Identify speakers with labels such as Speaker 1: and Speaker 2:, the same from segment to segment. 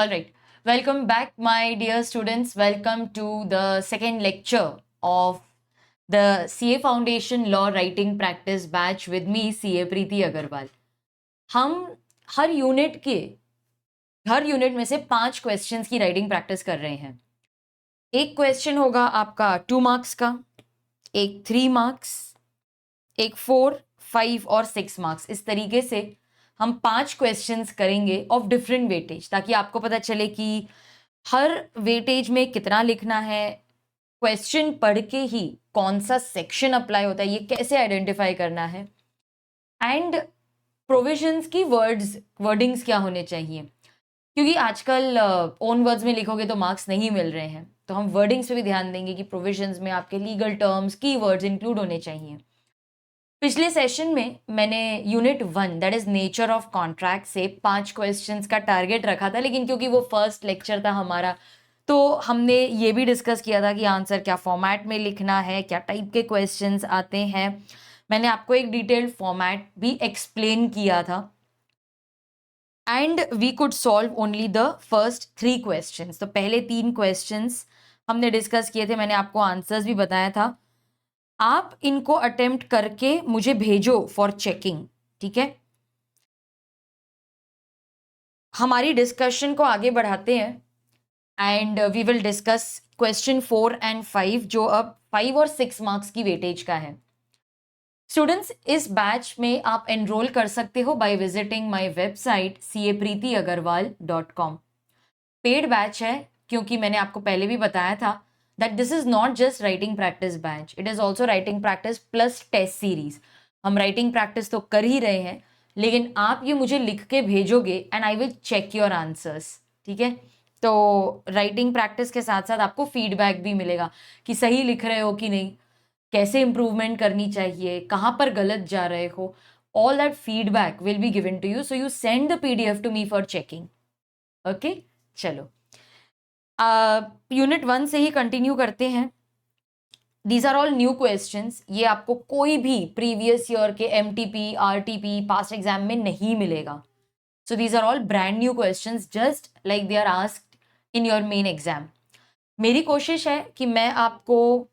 Speaker 1: All right. Welcome back, my dear students. Welcome to the second lecture of the CA Foundation Law Writing Practice Batch with me, CA Preeti Agarwal. हम हर unit में से 5 questions की writing practice कर रहे हैं. एक question होगा आपका 2 मार्क्स का, एक 3 मार्क्स, एक 4, 5 और 6 मार्क्स. इस तरीके से हम 5 क्वेश्चंस करेंगे ऑफ डिफरेंट वेटेज, ताकि आपको पता चले कि हर वेटेज में कितना लिखना है, क्वेश्चन पढ़ के ही कौन सा सेक्शन अप्लाई होता है ये कैसे आइडेंटिफाई करना है, एंड प्रोविजंस की वर्डिंग्स क्या होने चाहिए. क्योंकि आजकल ओन वर्ड्स में लिखोगे तो मार्क्स नहीं मिल रहे हैं, तो हम वर्डिंग्स पे भी ध्यान देंगे कि प्रोविजंस में आपके लीगल टर्म्स, की वर्ड्स इंक्लूड होने चाहिए. पिछले सेशन में मैंने unit 1 that is nature of contract से 5 क्वेश्चंस का टारगेट रखा था, लेकिन क्योंकि वो फर्स्ट लेक्चर था हमारा, तो हमने ये भी डिस्कस किया था कि आंसर क्या फॉर्मेट में लिखना है, क्या टाइप के क्वेश्चंस आते हैं. मैंने आपको एक डिटेल्ड फॉर्मेट भी एक्सप्लेन किया था, and we could solve only the first 3 questions. तो पहले 3 क्वेश्चंस हमने डिस्कस किए थे, मैंने आपको आंसर्स भी बताया था. आप इनको अटेम्प्ट करके मुझे भेजो फॉर चेकिंग, ठीक है. हमारी डिस्कशन को आगे बढ़ाते हैं, and we will discuss question 4 and 5, जो अब 5 और 6 मार्क्स की वेटेज का है. स्टूडेंट्स, इस बैच में आप एनरोल कर सकते हो by visiting my website capreetyagarwal.com. Paid batch है, क्योंकि मैंने आपको पहले भी बताया था that this is not just writing practice batch, it is also writing practice plus test series. हम writing practice तो कर ही रहे हैं, लेकिन आप ये मुझे लिख के भेजोगे and I will check your answers, ठीक है. तो writing practice के साथ साथ आपको feedback भी मिलेगा कि सही लिख रहे हो कि नहीं, कैसे improvement करनी चाहिए, कहाँ पर गलत जा रहे हो. All that feedback will be given to you, so you send the PDF to me for checking. Okay? चलो, यूनिट 1 से ही कंटिन्यू करते हैं. These are all new questions. ये आपको कोई भी प्रीवियस ईयर के MTP, RTP पास्ट एग्जाम में नहीं मिलेगा. So these are all brand new questions, just like they are asked in your main exam. मेरी कोशिश है कि मैं आपको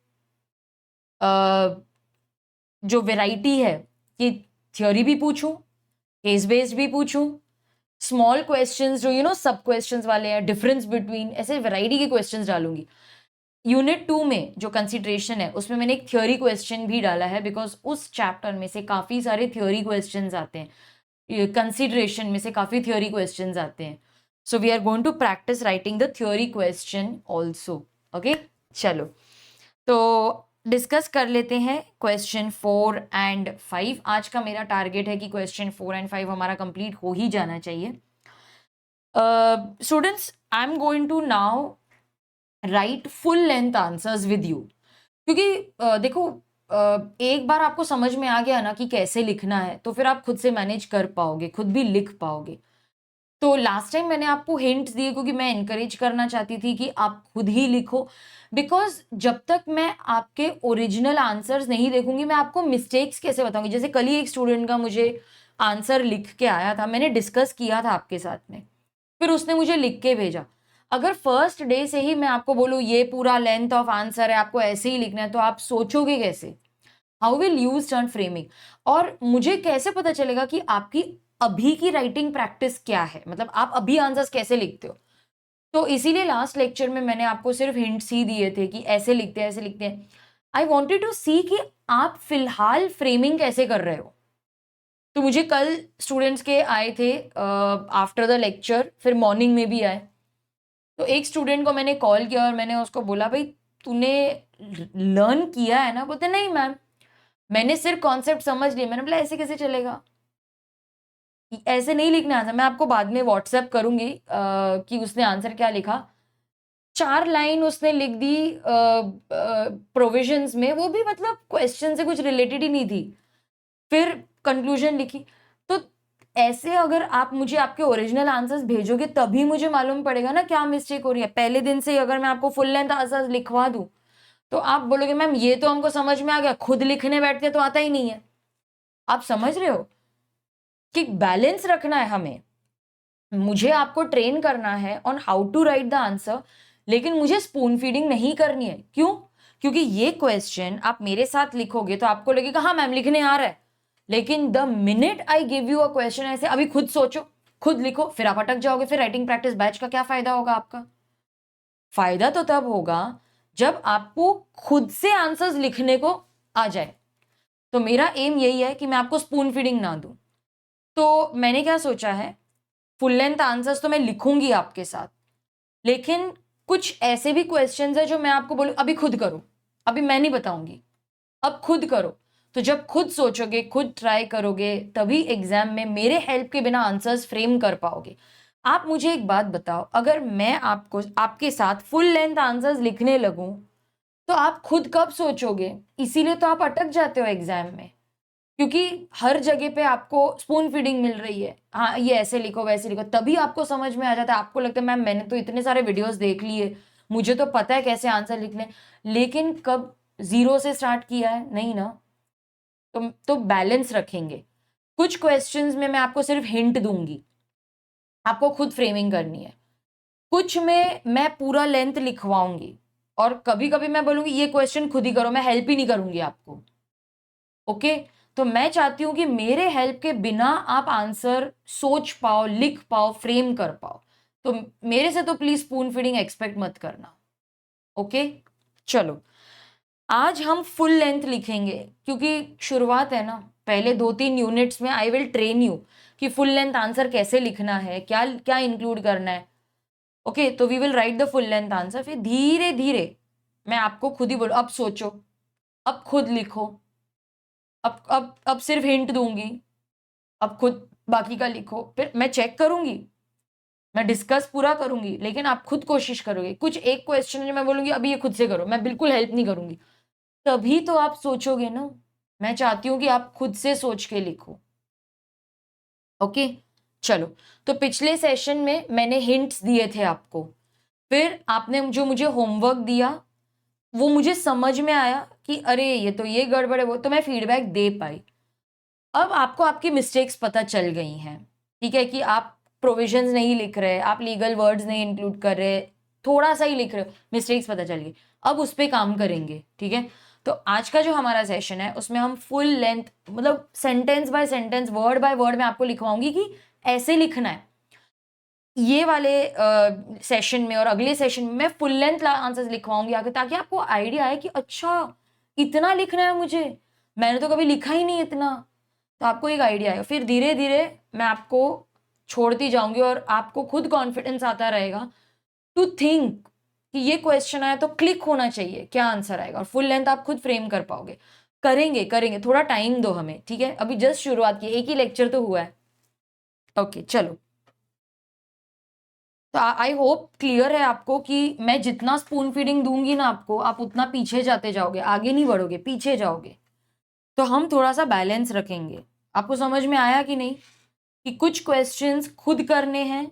Speaker 1: जो वेराइटी है कि थ्योरी भी पूछूं, केस बेस्ड भी पूछूं, स्मॉल क्वेश्चंस जो सब क्वेश्चंस वाले हैं, डिफरेंस बिटवीन, ऐसे वैरायटी के क्वेश्चंस डालूंगी. यूनिट 2 में जो कंसिडरेशन है उसमें मैंने एक थ्योरी क्वेश्चन भी डाला है, बिकॉज उस चैप्टर में से काफ़ी सारे थ्योरी क्वेश्चंस आते हैं, कंसिडरेशन में से काफ़ी थ्योरी क्वेश्चंस आते हैं. So we are going to practice writing the theory question also. Okay, चलो तो डिस्कस कर लेते हैं क्वेश्चन 4 एंड 5. आज का मेरा टारगेट है कि क्वेश्चन 4 एंड 5 हमारा कंप्लीट हो ही जाना चाहिए. Students, I am going to now write full length answers with you. क्योंकि देखो, एक बार आपको समझ में आ गया ना कि कैसे लिखना है, तो फिर आप खुद से मैनेज कर पाओगे, खुद भी लिख पाओगे. तो लास्ट टाइम मैंने आपको हिंट्स दिए क्योंकि मैं इनकरेज करना चाहती थी कि आप खुद ही लिखो, बिकॉज जब तक मैं आपके ओरिजिनल आंसर्स नहीं देखूंगी, मैं आपको मिस्टेक्स कैसे बताऊंगी. जैसे कल ही एक स्टूडेंट का मुझे आंसर लिख के आया था, मैंने डिस्कस किया था आपके साथ में, फिर उसने मुझे लिख के भेजा. अगर फर्स्ट डे से ही मैं आपको बोलूँ ये पूरा लेंथ ऑफ आंसर है, आपको ऐसे ही लिखना है, तो आप सोचोगे कैसे? How will you start framing? और मुझे कैसे पता चलेगा कि आपकी अभी की राइटिंग प्रैक्टिस क्या है, मतलब आप अभी आंसर्स कैसे लिखते हो. तो इसीलिए लास्ट लेक्चर में मैंने आपको सिर्फ हिंट्स ही दिए थे कि ऐसे लिखते हैं, ऐसे लिखते हैं. आई वॉन्टेड टू सी कि आप फिलहाल फ्रेमिंग कैसे कर रहे हो. तो मुझे कल स्टूडेंट्स के आए थे आफ्टर द लेक्चर, फिर मॉर्निंग में भी आए. तो एक स्टूडेंट को मैंने कॉल किया और मैंने उसको बोला, भाई तूने लर्न किया है ना? बोलते नहीं मैम, मैंने सिर्फ कॉन्सेप्ट समझ लिया. मैंने बोला ऐसे कैसे चलेगा, ऐसे नहीं लिखना आता. मैं आपको बाद में व्हाट्सएप करूंगी कि उसने आंसर क्या लिखा. 4 लाइन उसने लिख दी प्रोविजंस में, वो भी मतलब क्वेश्चन से कुछ रिलेटेड ही नहीं थी. फिर कंक्लूजन लिखी. तो ऐसे अगर आप मुझे आपके ओरिजिनल आंसर्स भेजोगे तभी मुझे मालूम पड़ेगा ना क्या मिस्टेक हो रही है. पहले दिन से ही अगर मैं आपको फुल लेंथ आंसर्स लिखवा दूं, तो आप बोलोगे मैम ये तो हमको समझ में आ गया, खुद लिखने बैठते तो आता ही नहीं है. आप समझ रहे हो कि बैलेंस रखना है हमें. मुझे आपको ट्रेन करना है on how to write the answer, लेकिन मुझे स्पून फीडिंग नहीं करनी है। क्यों? क्योंकि ये क्वेश्चन आप मेरे साथ लिखोगे तो आपको लगेगा हाँ मैम लिखने आ रहा है, लेकिन the minute I give you a question ऐसे अभी खुद सोचो, खुद लिखो, फिर आप अटक जाओगे। फिर राइटिंग प्रैक्टिस बैच का क्या फायदा होगा आपका? फायदा तो तब होगा जब आपको खुद से आंसर्स लिखने को आ जाए। तो मेरा एम यही है कि मैं आपको स्पून फीडिंग ना दूं। तो मैंने क्या सोचा है, फुल लेंथ आंसर्स तो मैं लिखूंगी आपके साथ, लेकिन कुछ ऐसे भी क्वेश्चंस है जो मैं आपको बोलूं अभी खुद करो, अभी मैं नहीं बताऊंगी, अब खुद करो। तो जब खुद सोचोगे, खुद ट्राई करोगे, तभी एग्जाम में मेरे हेल्प के बिना आंसर्स फ्रेम कर पाओगे। आप मुझे एक बात बताओ, अगर मैं आपको आपके साथ फुल लेंथ आंसर्स लिखने लगूं तो आप खुद कब सोचोगे? इसीलिए तो आप अटक जाते हो एग्जाम में, क्योंकि हर जगह पे आपको स्पून फीडिंग मिल रही है। हाँ ये ऐसे लिखो वैसे लिखो, तभी आपको समझ में आ जाता है। आपको लगता है मैम मैंने तो इतने सारे वीडियोस देख लिए, मुझे तो पता है कैसे आंसर लिखने, लेकिन कब जीरो से स्टार्ट किया है? नहीं ना। तो बैलेंस रखेंगे। कुछ क्वेश्चंस में मैं आपको सिर्फ हिंट दूंगी, आपको खुद फ्रेमिंग करनी है। कुछ में मैं पूरा लेंथ लिखवाऊंगी, और कभी कभी मैं बोलूंगी ये क्वेश्चन खुद ही करो, मैं हेल्प ही नहीं करूंगी आपको। ओके? तो मैं चाहती हूं कि मेरे हेल्प के बिना आप आंसर सोच पाओ, लिख पाओ, फ्रेम कर पाओ। तो मेरे से तो प्लीज स्पून फीडिंग एक्सपेक्ट मत करना। ओके? चलो, आज हम फुल लेंथ लिखेंगे, क्योंकि शुरुआत है ना। पहले 2-3 यूनिट्स में आई विल ट्रेन यू कि फुल लेंथ आंसर कैसे लिखना है, क्या क्या इंक्लूड करना है। ओके? तो we will write the full length answer, फिर धीरे धीरे मैं आपको खुद ही बोलूं अब सोचो, अब खुद लिखो, अब सिर्फ हिंट दूंगी, अब खुद बाकी का लिखो, फिर मैं चेक करूंगी, मैं डिस्कस पूरा करूंगी, लेकिन आप खुद कोशिश करोगे। कुछ एक क्वेश्चन जो मैं बोलूंगी अभी ये खुद से करो, मैं बिल्कुल हेल्प नहीं करूंगी, तभी तो आप सोचोगे ना। मैं चाहती हूं कि आप खुद से सोच के लिखो। ओके? चलो, तो पिछले सेशन में मैंने हिंट्स दिए थे आपको, फिर आपने जो मुझे होमवर्क दिया वो मुझे समझ में आया कि अरे ये तो ये गड़बड़ है, वो तो मैं फीडबैक दे पाई। अब आपको आपकी मिस्टेक्स पता चल गई हैं, ठीक है, कि आप प्रोविजंस नहीं लिख रहे, आप लीगल वर्ड्स नहीं इंक्लूड कर रहे, थोड़ा सा ही लिख रहे हो, मिस्टेक्स पता चल गई। अब उस पे काम करेंगे, ठीक है। तो आज का जो हमारा सेशन है उसमें हम फुल लेंथ, मतलब sentence by sentence, word by word में आपको लिखवाऊंगी कि ऐसे लिखना है। ये वाले सेशन में और अगले सेशन में मैं फुल लेंथ आंसर्स लिखवाऊंगी आगे, ताकि आपको आइडिया आए कि अच्छा इतना लिखना है मुझे, मैंने तो कभी लिखा ही नहीं इतना। तो आपको एक आइडिया आएगा, फिर धीरे धीरे मैं आपको छोड़ती जाऊंगी और आपको खुद कॉन्फिडेंस आता रहेगा टू थिंक कि ये क्वेश्चन आया तो क्लिक होना चाहिए क्या आंसर आएगा, और फुल लेंथ आप खुद फ्रेम कर पाओगे। करेंगे करेंगे, थोड़ा टाइम दो हमें, ठीक है, अभी जस्ट शुरुआत की, एक ही लेक्चर तो हुआ है। ओके चलो, तो आई होप क्लियर है आपको कि मैं जितना स्पून फीडिंग दूंगी ना आपको, आप उतना पीछे जाते जाओगे, आगे नहीं बढ़ोगे, पीछे जाओगे। तो हम थोड़ा सा बैलेंस रखेंगे। आपको समझ में आया कि नहीं, कि कुछ क्वेश्चंस खुद करने हैं,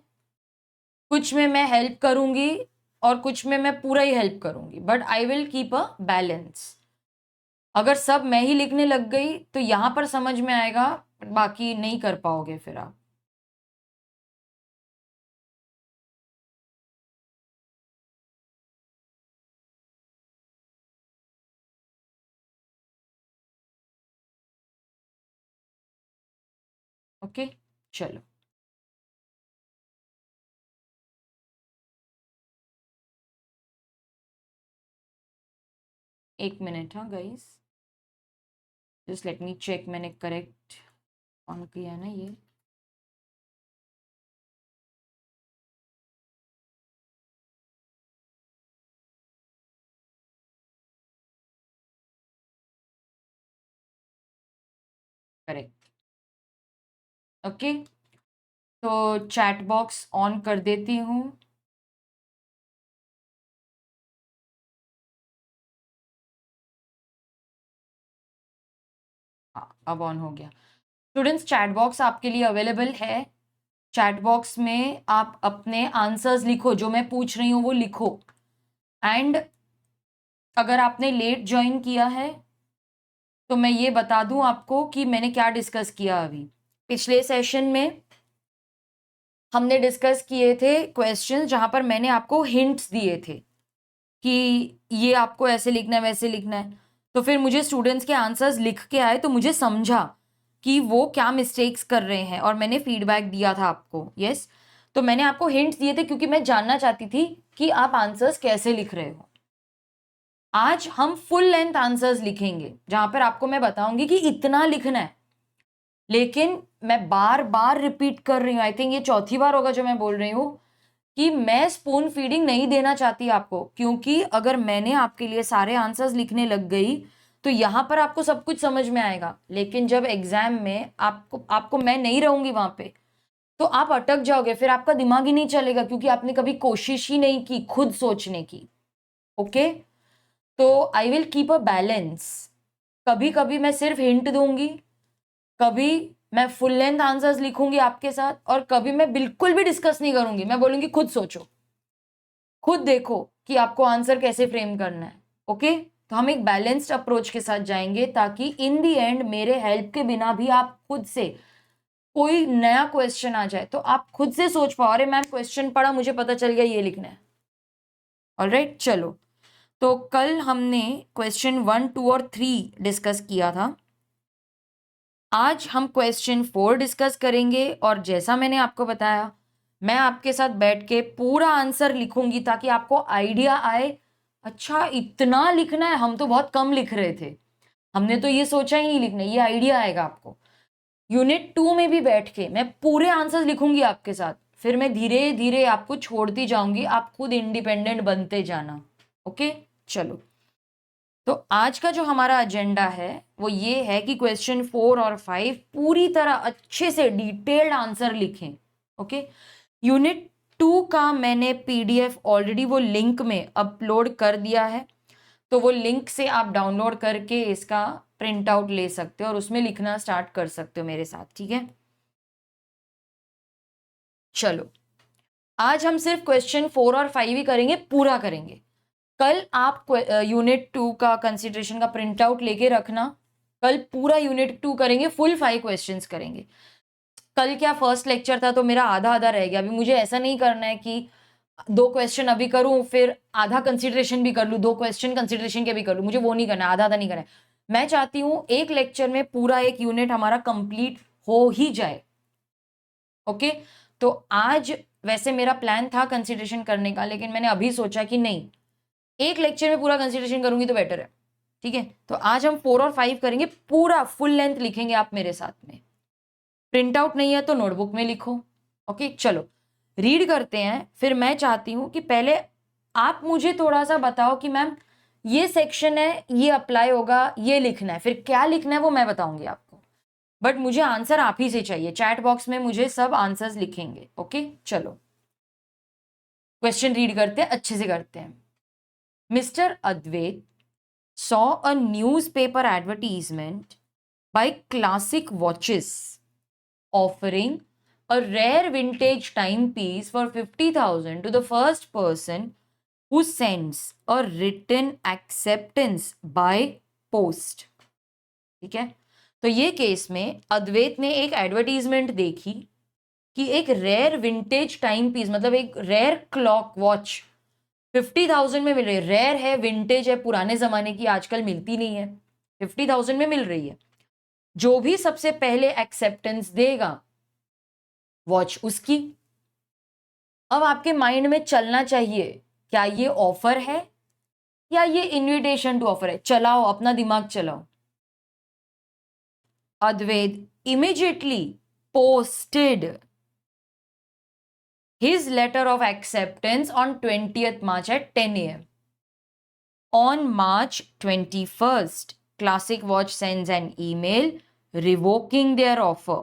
Speaker 1: कुछ में मैं हेल्प करूंगी, और कुछ में मैं पूरा ही हेल्प करूंगी, but I will keep a balance. अगर सब मैं ही लिखने लग गई तो यहां पर समझ में आएगा, बाकी नहीं कर पाओगे फिर आप। ओके चलो, 1 मिनट, हाँ guys, just let me check मैंने करेक्ट ऑन किया है ना ये। करेक्ट। ओके, तो चैट बॉक्स ऑन कर देती हूँ। हाँ, अब ऑन हो गया। स्टूडेंट्स, चैट बॉक्स आपके लिए अवेलेबल है। चैट बॉक्स में आप अपने आंसर्स लिखो, जो मैं पूछ रही हूँ वो लिखो। एंड अगर आपने लेट ज्वाइन किया है तो मैं ये बता दूं आपको कि मैंने क्या डिस्कस किया अभी। पिछले सेशन में हमने डिस्कस किए थे क्वेश्चन जहां पर मैंने आपको हिंट्स दिए थे कि ये आपको ऐसे लिखना है, वैसे लिखना है। तो फिर मुझे स्टूडेंट्स के आंसर्स लिख के आए तो मुझे समझा कि वो क्या मिस्टेक्स कर रहे हैं और मैंने फीडबैक दिया था आपको। यस, तो मैंने आपको हिंट्स दिए थे क्योंकि मैं जानना चाहती थी कि आप आंसर्स कैसे लिख रहे हो। आज हम फुल लेंथ आंसर्स लिखेंगे जहां पर आपको मैं बताऊंगी कि इतना लिखना है, लेकिन मैं बार बार रिपीट कर रही हूं, आई थिंक ये चौथी बार होगा जो मैं बोल रही हूं कि मैं स्पून फीडिंग नहीं देना चाहती आपको, क्योंकि अगर मैंने आपके लिए सारे आंसर्स लिखने लग गई तो यहां पर आपको सब कुछ समझ में आएगा, लेकिन जब एग्जाम में आपको आपको मैं नहीं रहूंगी वहां पे तो आप अटक जाओगे, फिर आपका दिमाग ही नहीं चलेगा क्योंकि आपने कभी कोशिश ही नहीं की खुद सोचने की। ओके, तो I will keep a balance. कभी कभी मैं सिर्फ हिंट दूंगी, कभी मैं फुल लेंथ आंसर्स लिखूंगी आपके साथ, और कभी मैं बिल्कुल भी डिस्कस नहीं करूंगी, मैं बोलूंगी खुद सोचो, खुद देखो कि आपको आंसर कैसे फ्रेम करना है। ओके, तो हम एक बैलेंस्ड अप्रोच के साथ जाएंगे ताकि इन दी एंड मेरे हेल्प के बिना भी आप खुद से कोई नया क्वेश्चन आ जाए तो आप खुद से सोच पाओ, अरे मैम क्वेश्चन पढ़ा मुझे पता चल गया ये लिखना है। ऑलराइट, चलो, तो कल हमने क्वेश्चन 1, 2 और 3 डिस्कस किया था। आज हम क्वेश्चन 4 डिस्कस करेंगे और जैसा मैंने आपको बताया मैं आपके साथ बैठ के पूरा आंसर लिखूंगी ताकि आपको आइडिया आए, अच्छा इतना लिखना है, हम तो बहुत कम लिख रहे थे, हमने तो ये सोचा ही नहीं लिखना, ये आइडिया आएगा आपको। यूनिट 2 में भी बैठ के मैं पूरे आंसर्स लिखूंगी आपके साथ, फिर मैं धीरे धीरे आपको छोड़ती जाऊंगी, आप खुद इंडिपेंडेंट बनते जाना। ओके, चलो, तो आज का जो हमारा एजेंडा है वो ये है कि क्वेश्चन 4 और 5 पूरी तरह अच्छे से डिटेल्ड आंसर लिखें। ओके, यूनिट 2 का मैंने पीडीएफ ऑलरेडी वो लिंक में अपलोड कर दिया है, तो वो लिंक से आप डाउनलोड करके इसका प्रिंट आउट ले सकते हो और उसमें लिखना स्टार्ट कर सकते हो मेरे साथ, ठीक है। चलो, आज हम सिर्फ क्वेश्चन 4 और 5 ही करेंगे, पूरा करेंगे। कल आप यूनिट 2 का कंसिडरेशन का प्रिंट आउट लेके रखना, कल पूरा यूनिट 2 करेंगे, फुल 5 क्वेश्चंस करेंगे। कल क्या फर्स्ट लेक्चर था तो मेरा आधा आधा रह गया, अभी मुझे ऐसा नहीं करना है कि 2 क्वेश्चन अभी करूं फिर आधा कंसिडरेशन भी कर लूं, 2 क्वेश्चन कंसिडरेशन के भी कर लूं, मुझे वो नहीं करना है, आधा आधा नहीं करना है। मैं चाहती हूं एक लेक्चर में पूरा एक यूनिट हमारा कंप्लीट हो ही जाए। ओके, तो आज वैसे मेरा प्लान था कंसिडरेशन करने का, लेकिन मैंने अभी सोचा कि नहीं, एक लेक्चर में पूरा कंसिडरेशन करूंगी तो बेटर है, ठीक है। तो आज हम 4 और 5 करेंगे, पूरा फुल लेंथ लिखेंगे आप मेरे साथ में। प्रिंट आउट नहीं है तो नोटबुक में लिखो। ओके, चलो रीड करते हैं। फिर मैं चाहती हूं कि पहले आप मुझे थोड़ा सा बताओ कि मैम ये सेक्शन है, ये अप्लाई होगा, ये लिखना है, फिर क्या लिखना है वो मैं बताऊंगी आपको, बट मुझे आंसर आप ही से चाहिए। चैट बॉक्स में मुझे सब आंसर्स लिखेंगे। ओके, चलो क्वेश्चन रीड करते हैं, अच्छे से करते हैं। Mister Advait saw a newspaper advertisement by Classic Watches offering a rare vintage timepiece for 50,000 to the first person who sends a written acceptance by post। ठीक है, तो ये केस में अद्वैत ने एक एडवर्टीजमेंट देखी कि एक रेयर विंटेज टाइम पीस, मतलब एक रेयर क्लॉक वॉच 50,000 में मिल रही है। रेयर है, विंटेज है, पुराने जमाने की, आजकल मिलती नहीं है, 50,000 में मिल रही है। जो भी सबसे पहले एक्सेप्टेंस देगा वॉच उसकी। अब आपके माइंड में चलना चाहिए, क्या ये ऑफर है या ये इनविटेशन टू ऑफर है। चलाओ, अपना दिमाग चलाओ। अद्वैत immediately posted his letter of acceptance on 20th March at 10 a.m. On March 21st, Classic Watch sends an email revoking their offer।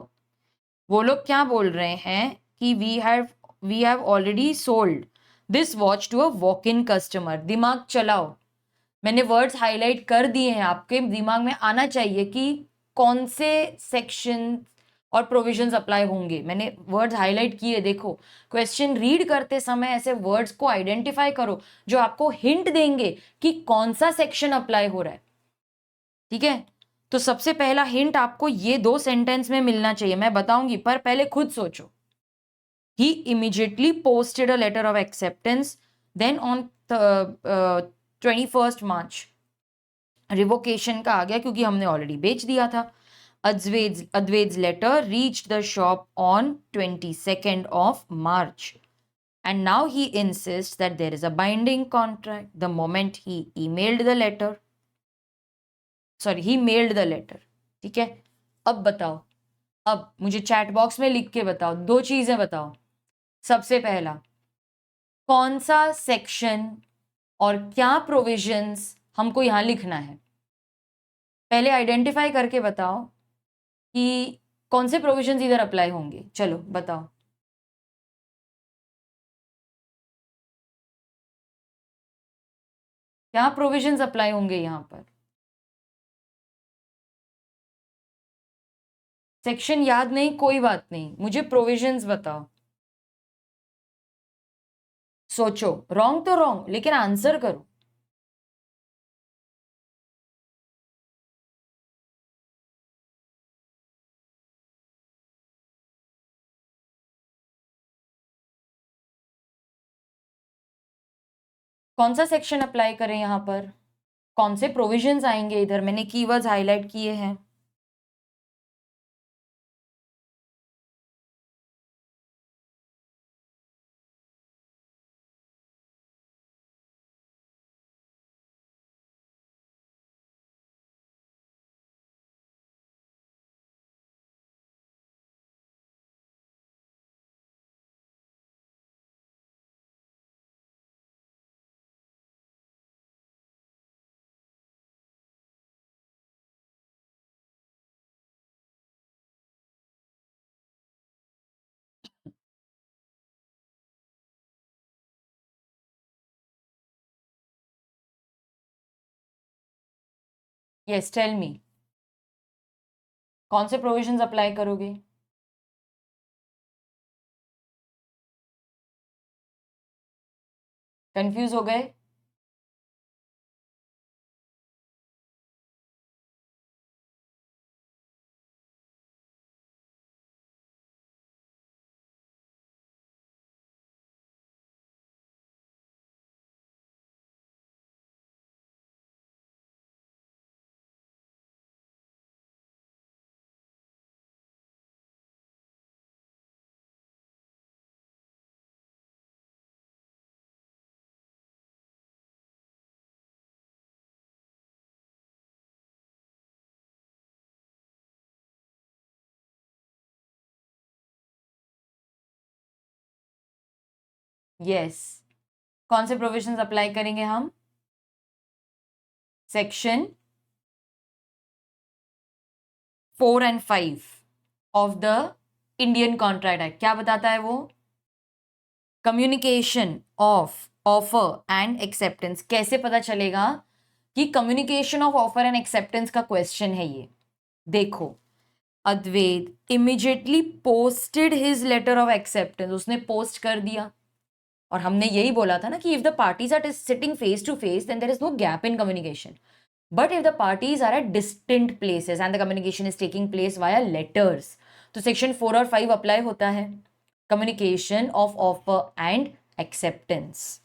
Speaker 1: वो लोग क्या बोल रहे हैं कि we have already sold this watch to a walk in customer. दिमाग चलाओ, मैंने वर्ड्स हाईलाइट कर दिए हैं, आपके दिमाग में आना चाहिए कि कौन से सेक्शन और प्रोविजंस अप्लाई होंगे। मैंने वर्ड्स हाईलाइट किए, देखो क्वेश्चन रीड करते समय ऐसे वर्ड्स को आइडेंटिफाई करो जो आपको हिंट देंगे कि कौन सा सेक्शन अप्लाई हो रहा है, ठीक है। तो सबसे पहला हिंट आपको ये 2 सेंटेंस में मिलना चाहिए, मैं बताऊंगी पर पहले खुद सोचो। he immediately posted a letter of acceptance. Then on 21st March revocation का आ गया क्योंकि हमने ऑलरेडी बेच दिया था. Advait's letter reached the shop on 22nd of March. And now he insists that there is a binding contract the moment he emailed the letter. He mailed the letter. ठीक है. अब बताओ, अब मुझे चैट बॉक्स में लिख के बताओ, दो चीजें बताओ. सबसे पहला, कौन सा सेक्शन और क्या प्रोविजंस हमको यहां लिखना है. पहले आइडेंटिफाई करके बताओ कि कौन से प्रोविजंस इधर अप्लाई होंगे. चलो बताओ. क्या प्रोविजंस अप्लाई होंगे यहां पर. सेक्शन याद नहीं, कोई बात नहीं, मुझे प्रोविजंस बताओ. सोचो, रॉन्ग तो रॉन्ग, लेकिन आंसर करो. कौन सा सेक्शन अप्लाई करें यहां पर, कौन से प्रोविजंस आएंगे इधर. मैंने कीवर्ड्स हाईलाइट किए हैं. यस, टेल मी, कौन से प्रोविजंस अप्लाई करोगे. कंफ्यूज हो गए. यस, कौन से प्रोविजंस अप्लाई करेंगे हम. Section 4 and 5 of the Indian contract act. क्या बताता है वो. Communication of offer and acceptance. कैसे पता चलेगा कि communication of offer and acceptance का क्वेश्चन है ये. देखो, Advait immediately posted his letter of acceptance. उसने पोस्ट कर दिया. और हमने यही बोला था ना कि if the parties are sitting face to face then there is no gap in communication. But if the parties are at distinct places and the communication is taking place via letters, तो section 4 और 5 apply होता है. Communication of offer and acceptance.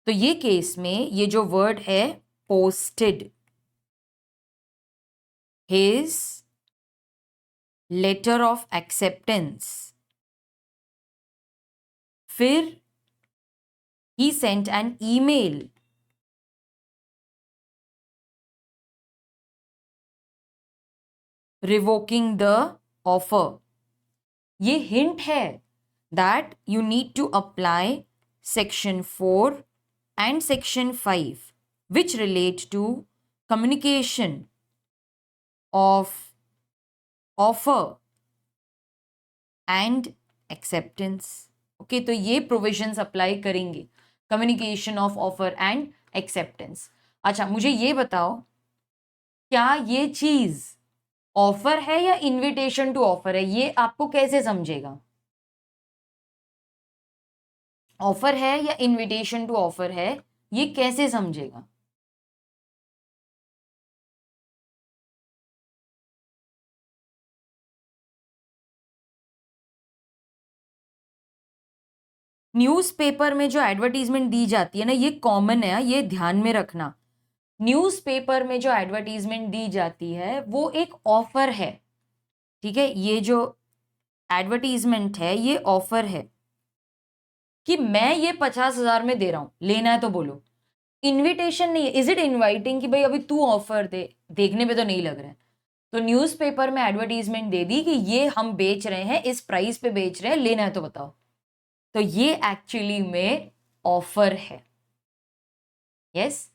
Speaker 1: तो ये case में ये जो word है posted, his letter of acceptance, फिर he sent an email revoking the offer. ये हिंट है that you need to apply section 4 and section 5 which relate to communication of offer and acceptance. Okay, तो ये provisions apply करेंगे, communication of offer and acceptance. अच्छा, मुझे ये बताओ, क्या ये चीज ऑफर है या इनविटेशन टू ऑफर है, ये आपको कैसे समझेगा. ऑफर है या इनविटेशन टू ऑफर है, ये कैसे समझेगा. न्यूज़पेपर में जो एडवर्टीजमेंट दी जाती है ना, ये कॉमन है, ये ध्यान में रखना। न्यूज़पेपर में जो एडवर्टीजमेंट दी जाती है वो एक ऑफर है, ठीक है। ये जो एडवर्टीजमेंट है ये ऑफर है कि मैं ये 50,000 में दे रहा हूं, लेना है तो बोलो। इनविटेशन नहीं है। इज इट इनवाइटिंग कि भाई अभी तू ऑफर दे, देखने में तो नहीं लग रहा है। तो न्यूज़पेपर में एडवर्टीजमेंट दे दी कि ये हम बेच रहे हैं, इस प्राइस पे बेच रहे हैं, लेना है तो बताओ। तो ये एक्चुअली में ऑफर है। यस।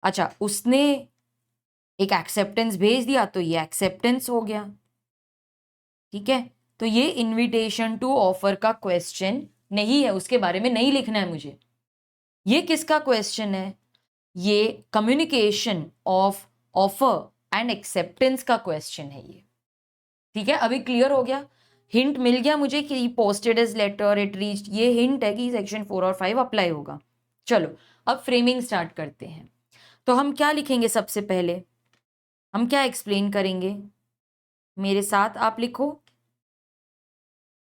Speaker 1: अच्छा, उसने एक एक्सेप्टेंस भेज दिया तो ये एक्सेप्टेंस हो गया, ठीक है। तो ये इनविटेशन टू ऑफर का क्वेश्चन नहीं है, उसके बारे में नहीं लिखना है मुझे। ये किसका क्वेश्चन है? ये communication of offer and acceptance का क्वेश्चन है ये, ठीक है। अभी क्लियर हो गया? हिंट मिल गया मुझे कि posted as letter, it reached, ये हिंट है कि सेक्शन 4 और 5 अप्लाई होगा। चलो अब फ्रेमिंग स्टार्ट करते हैं। तो हम क्या लिखेंगे? सबसे पहले हम क्या एक्सप्लेन करेंगे? मेरे साथ आप लिखो,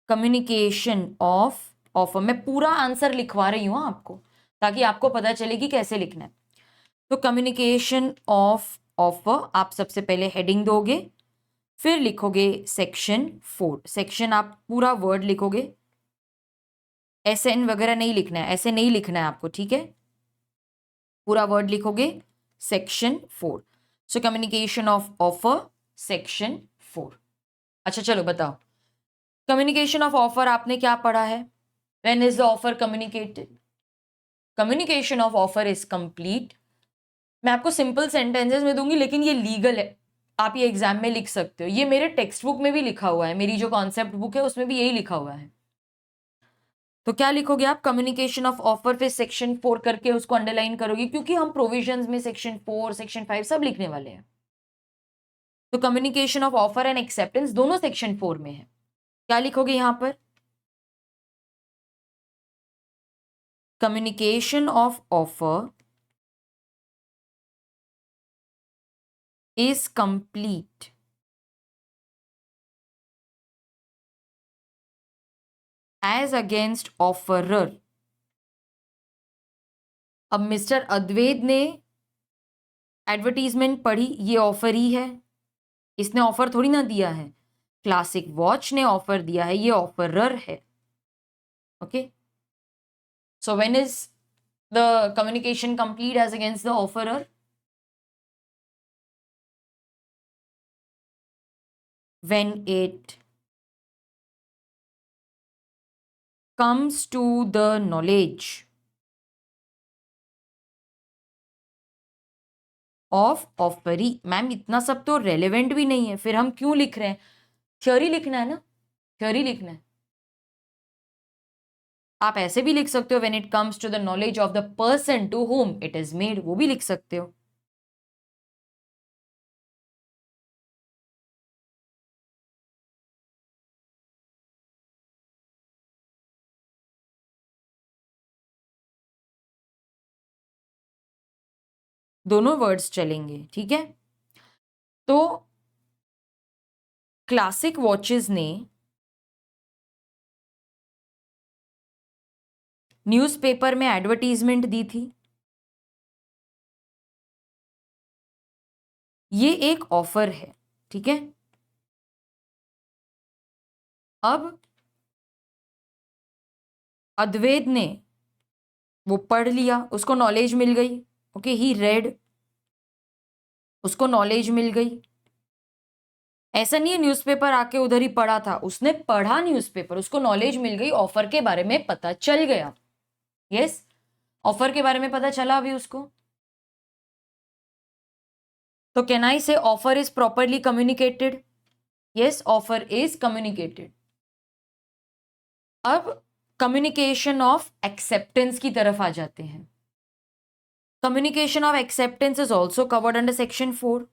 Speaker 1: कम्युनिकेशन ऑफ ऑफर। मैं पूरा आंसर लिखवा रही हूं आपको, ताकि आपको पता चले कि कैसे लिखना है। तो कम्युनिकेशन ऑफ ऑफर, आप सबसे पहले हेडिंग दोगे, फिर लिखोगे सेक्शन 4। सेक्शन आप पूरा वर्ड लिखोगे, एस एन वगैरह नहीं लिखना है, ऐसे नहीं लिखना है आपको, ठीक है। पूरा वर्ड लिखोगे, section 4। So communication of offer, section 4। अच्छा चलो बताओ, कम्युनिकेशन ऑफ ऑफर आपने क्या पढ़ा है? When is the offer communicated? Communication of offer is complete. मैं आपको सिंपल सेंटेंसेस में दूंगी, लेकिन ये लीगल है, आप ये एग्जाम में लिख सकते हो। ये मेरे टेक्स्ट बुक में भी लिखा हुआ है, मेरी जो कॉन्सेप्ट बुक है उसमें भी यही लिखा हुआ है। तो क्या लिखोगे आप? कम्युनिकेशन ऑफ ऑफर, फिर सेक्शन 4 करके उसको अंडरलाइन करोगे, क्योंकि हम प्रोविजंस में सेक्शन 4, सेक्शन 5 सब लिखने वाले हैं। तो communication of offer and acceptance दोनों सेक्शन 4 में है। क्या लिखोगे यहां पर? Communication of offer is complete as against offerer। अब मिस्टर अद्वैत ने एडवर्टीजमेंट पढ़ी, ये ऑफर ही है, इसने ऑफर थोड़ी ना दिया है। क्लासिक वॉच ने ऑफर दिया है, ये ऑफरर है। Okay, so when is the communication complete as against the offerer? when it comes to the knowledge of offeree. Ma'am इतना सब तो रेलेवेंट भी नहीं है, फिर हम क्यों लिख रहे हैं? थ्योरी लिखना है ना, थ्योरी लिखना है। आप ऐसे भी लिख सकते हो, when it comes to the knowledge of the person to whom it is made, वो भी लिख सकते हो। दोनों वर्ड्स चलेंगे, ठीक है। तो क्लासिक वॉचेस ने न्यूज़पेपर में एडवर्टीजमेंट दी थी, ये एक ऑफर है, ठीक है। अब अद्वैत ने वो पढ़ लिया, उसको नॉलेज मिल गई। ओके, ही रेड, उसको नॉलेज मिल गई। ऐसा नहीं है न्यूज़पेपर आके उधर ही पढ़ा था, उसने पढ़ा न्यूज़पेपर, उसको नॉलेज मिल गई, ऑफर के बारे में पता चल गया। यस, ऑफर के बारे में पता चला अभी उसको। तो कैन आई से offer is properly communicated? Yes, offer is communicated. अब कम्युनिकेशन ऑफ एक्सेप्टेंस की तरफ आ जाते हैं। Communication of acceptance is also covered under section 4।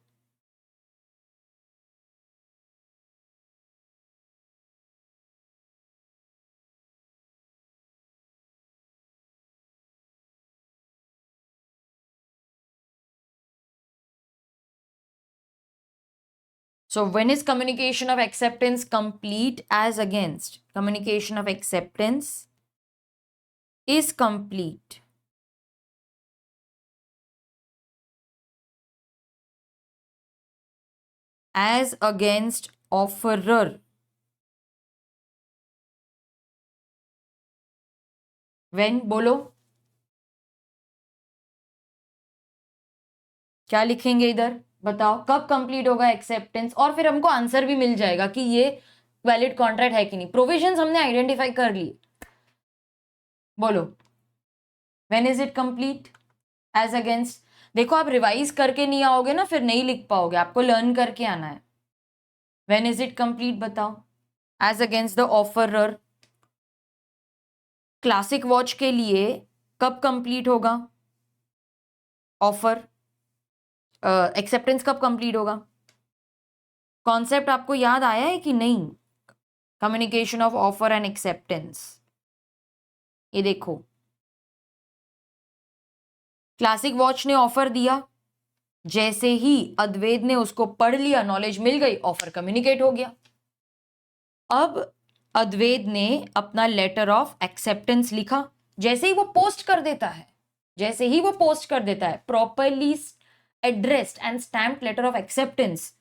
Speaker 1: So when is communication of acceptance complete as against? Communication of acceptance is complete as against offerer when, बोलो क्या लिखेंगे इधर, बताओ कब कंप्लीट होगा एक्सेप्टेंस, और फिर हमको आंसर भी मिल जाएगा कि ये वैलिड कॉन्ट्रैक्ट है कि नहीं। प्रोविजंस हमने आइडेंटिफाई कर ली, बोलो when is it complete as against. देखो आप रिवाइज करके नहीं आओगे ना फिर नहीं लिख पाओगे, आपको लर्न करके आना है। व्हेन इज इट कंप्लीट बताओ, as against the offeror. Classic watch के लिए कब कंप्लीट होगा ऑफर, एक्सेप्टेंस कब कंप्लीट होगा। कॉन्सेप्ट आपको याद आया है कि नहीं, communication of offer and acceptance. ये देखो क्लासिक वॉच ने ऑफर दिया, जैसे ही अद्वैत ने उसको पढ़ लिया, नॉलेज मिल गई, ऑफर कम्युनिकेट हो गया। अब अद्वैत ने अपना लेटर ऑफ एक्सेप्टेंस लिखा, जैसे ही वो पोस्ट कर देता है, जैसे ही वो पोस्ट कर देता है properly addressed and stamped letter of acceptance,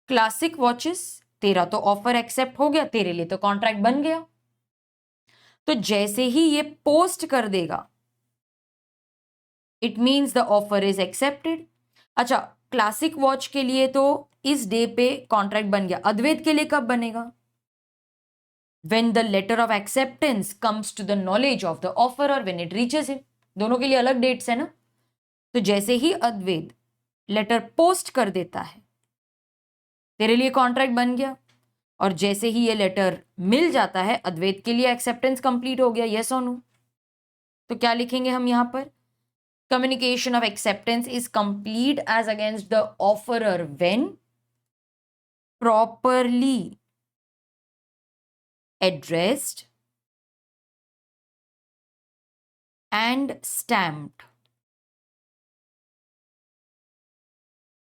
Speaker 1: classic watches तेरा तो ऑफर एक्सेप्ट हो गया, तेरे लिए तो कॉन्ट्रैक्ट बन गया। तो जैसे ही ये पोस्ट कर देगा it means the offer is accepted. अच्छा, क्लासिक वॉच के लिए तो इस डे पे कॉन्ट्रैक्ट बन गया, अद्वैत के लिए कब बनेगा, when the letter of acceptance comes to the knowledge of the offerer, when it reaches him। दोनों के लिए अलग डेट्स है ना। तो जैसे ही अद्वैत लेटर पोस्ट कर देता है तेरे लिए कॉन्ट्रैक्ट बन गया, और जैसे ही ये लेटर मिल जाता है अद्वैत के लिए एक्सेप्टेंस कंप्लीट हो गया, यस और नो। तो क्या लिखेंगे हम यहां पर, communication of acceptance is complete as against the offeror when properly addressed and stamped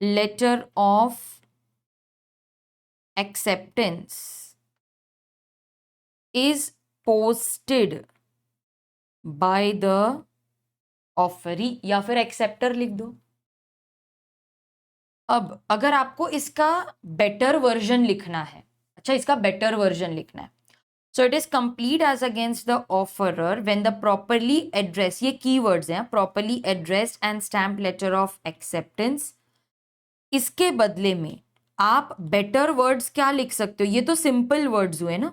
Speaker 1: letter of acceptance is posted by the offeree, या फिर एक्सेप्टर लिख दो। अब अगर आपको इसका बेटर वर्जन लिखना है, अच्छा इसका बेटर वर्जन लिखना है, so it is complete as against the offerer when the properly addressed, ये keywords हैं, properly addressed and stamped letter of acceptance। इसके बदले में आप better words क्या लिख सकते हो, ये तो simple words हुए ना,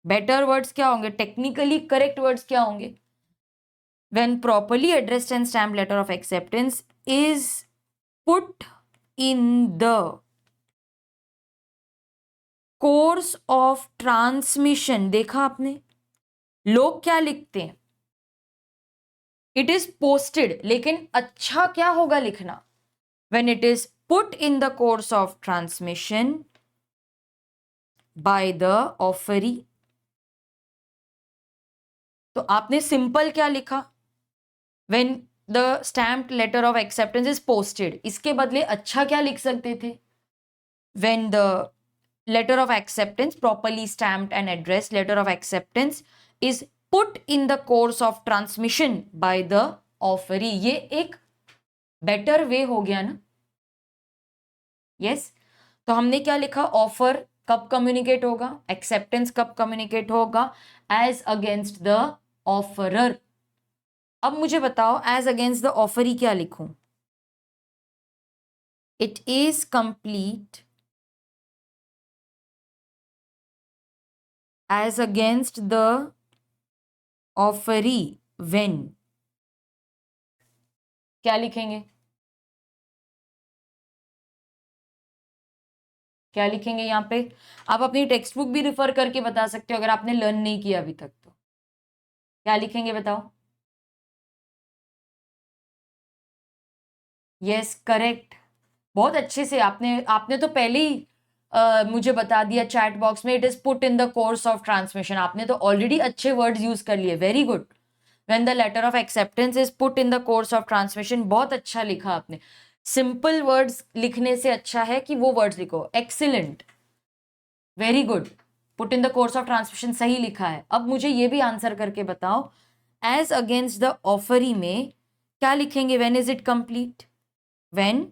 Speaker 1: better words क्या होंगे, technically correct words क्या होंगे, when properly addressed and stamped letter of acceptance is put in the course of transmission. देखा आपने, लोग क्या लिखते हैं, इट इज पोस्टेड, लेकिन अच्छा क्या होगा लिखना, when it is put in the course of transmission by the offeree. तो आपने सिंपल क्या लिखा, when the stamped letter of acceptance is posted, इसके बदले अच्छा क्या लिख सकते थे, when the letter of acceptance, properly stamped and addressed letter of acceptance is put in the course of transmission by the offeree। ये एक बेटर वे हो गया ना, यस। तो हमने क्या लिखा, ऑफर कब कम्युनिकेट होगा, एक्सेप्टेंस कब कम्युनिकेट होगा, एज अगेंस्ट द ऑफरर। अब मुझे बताओ एज अगेंस्ट द ऑफरी क्या लिखूं, it is complete as against the offeree when, क्या लिखेंगे, क्या लिखेंगे यहां पे, आप अपनी टेक्स्ट बुक भी रिफर करके बता सकते हो अगर आपने लर्न नहीं किया अभी तक, तो क्या लिखेंगे बताओ। यस करेक्ट, बहुत अच्छे से आपने आपने तो पहले ही मुझे बता दिया चैट बॉक्स में, it is put in the course of transmission. आपने तो ऑलरेडी अच्छे वर्ड्स यूज कर लिए, very good. When the letter of acceptance is put in the course of transmission, बहुत अच्छा लिखा आपने। सिंपल वर्ड्स लिखने से अच्छा है कि वो वर्ड्स लिखो, excellent, very good. Put in the course of transmission सही लिखा है। अब मुझे ये भी आंसर करके बताओ, एज अगेंस्ट द ऑफरी में क्या लिखेंगे? When is it complete? When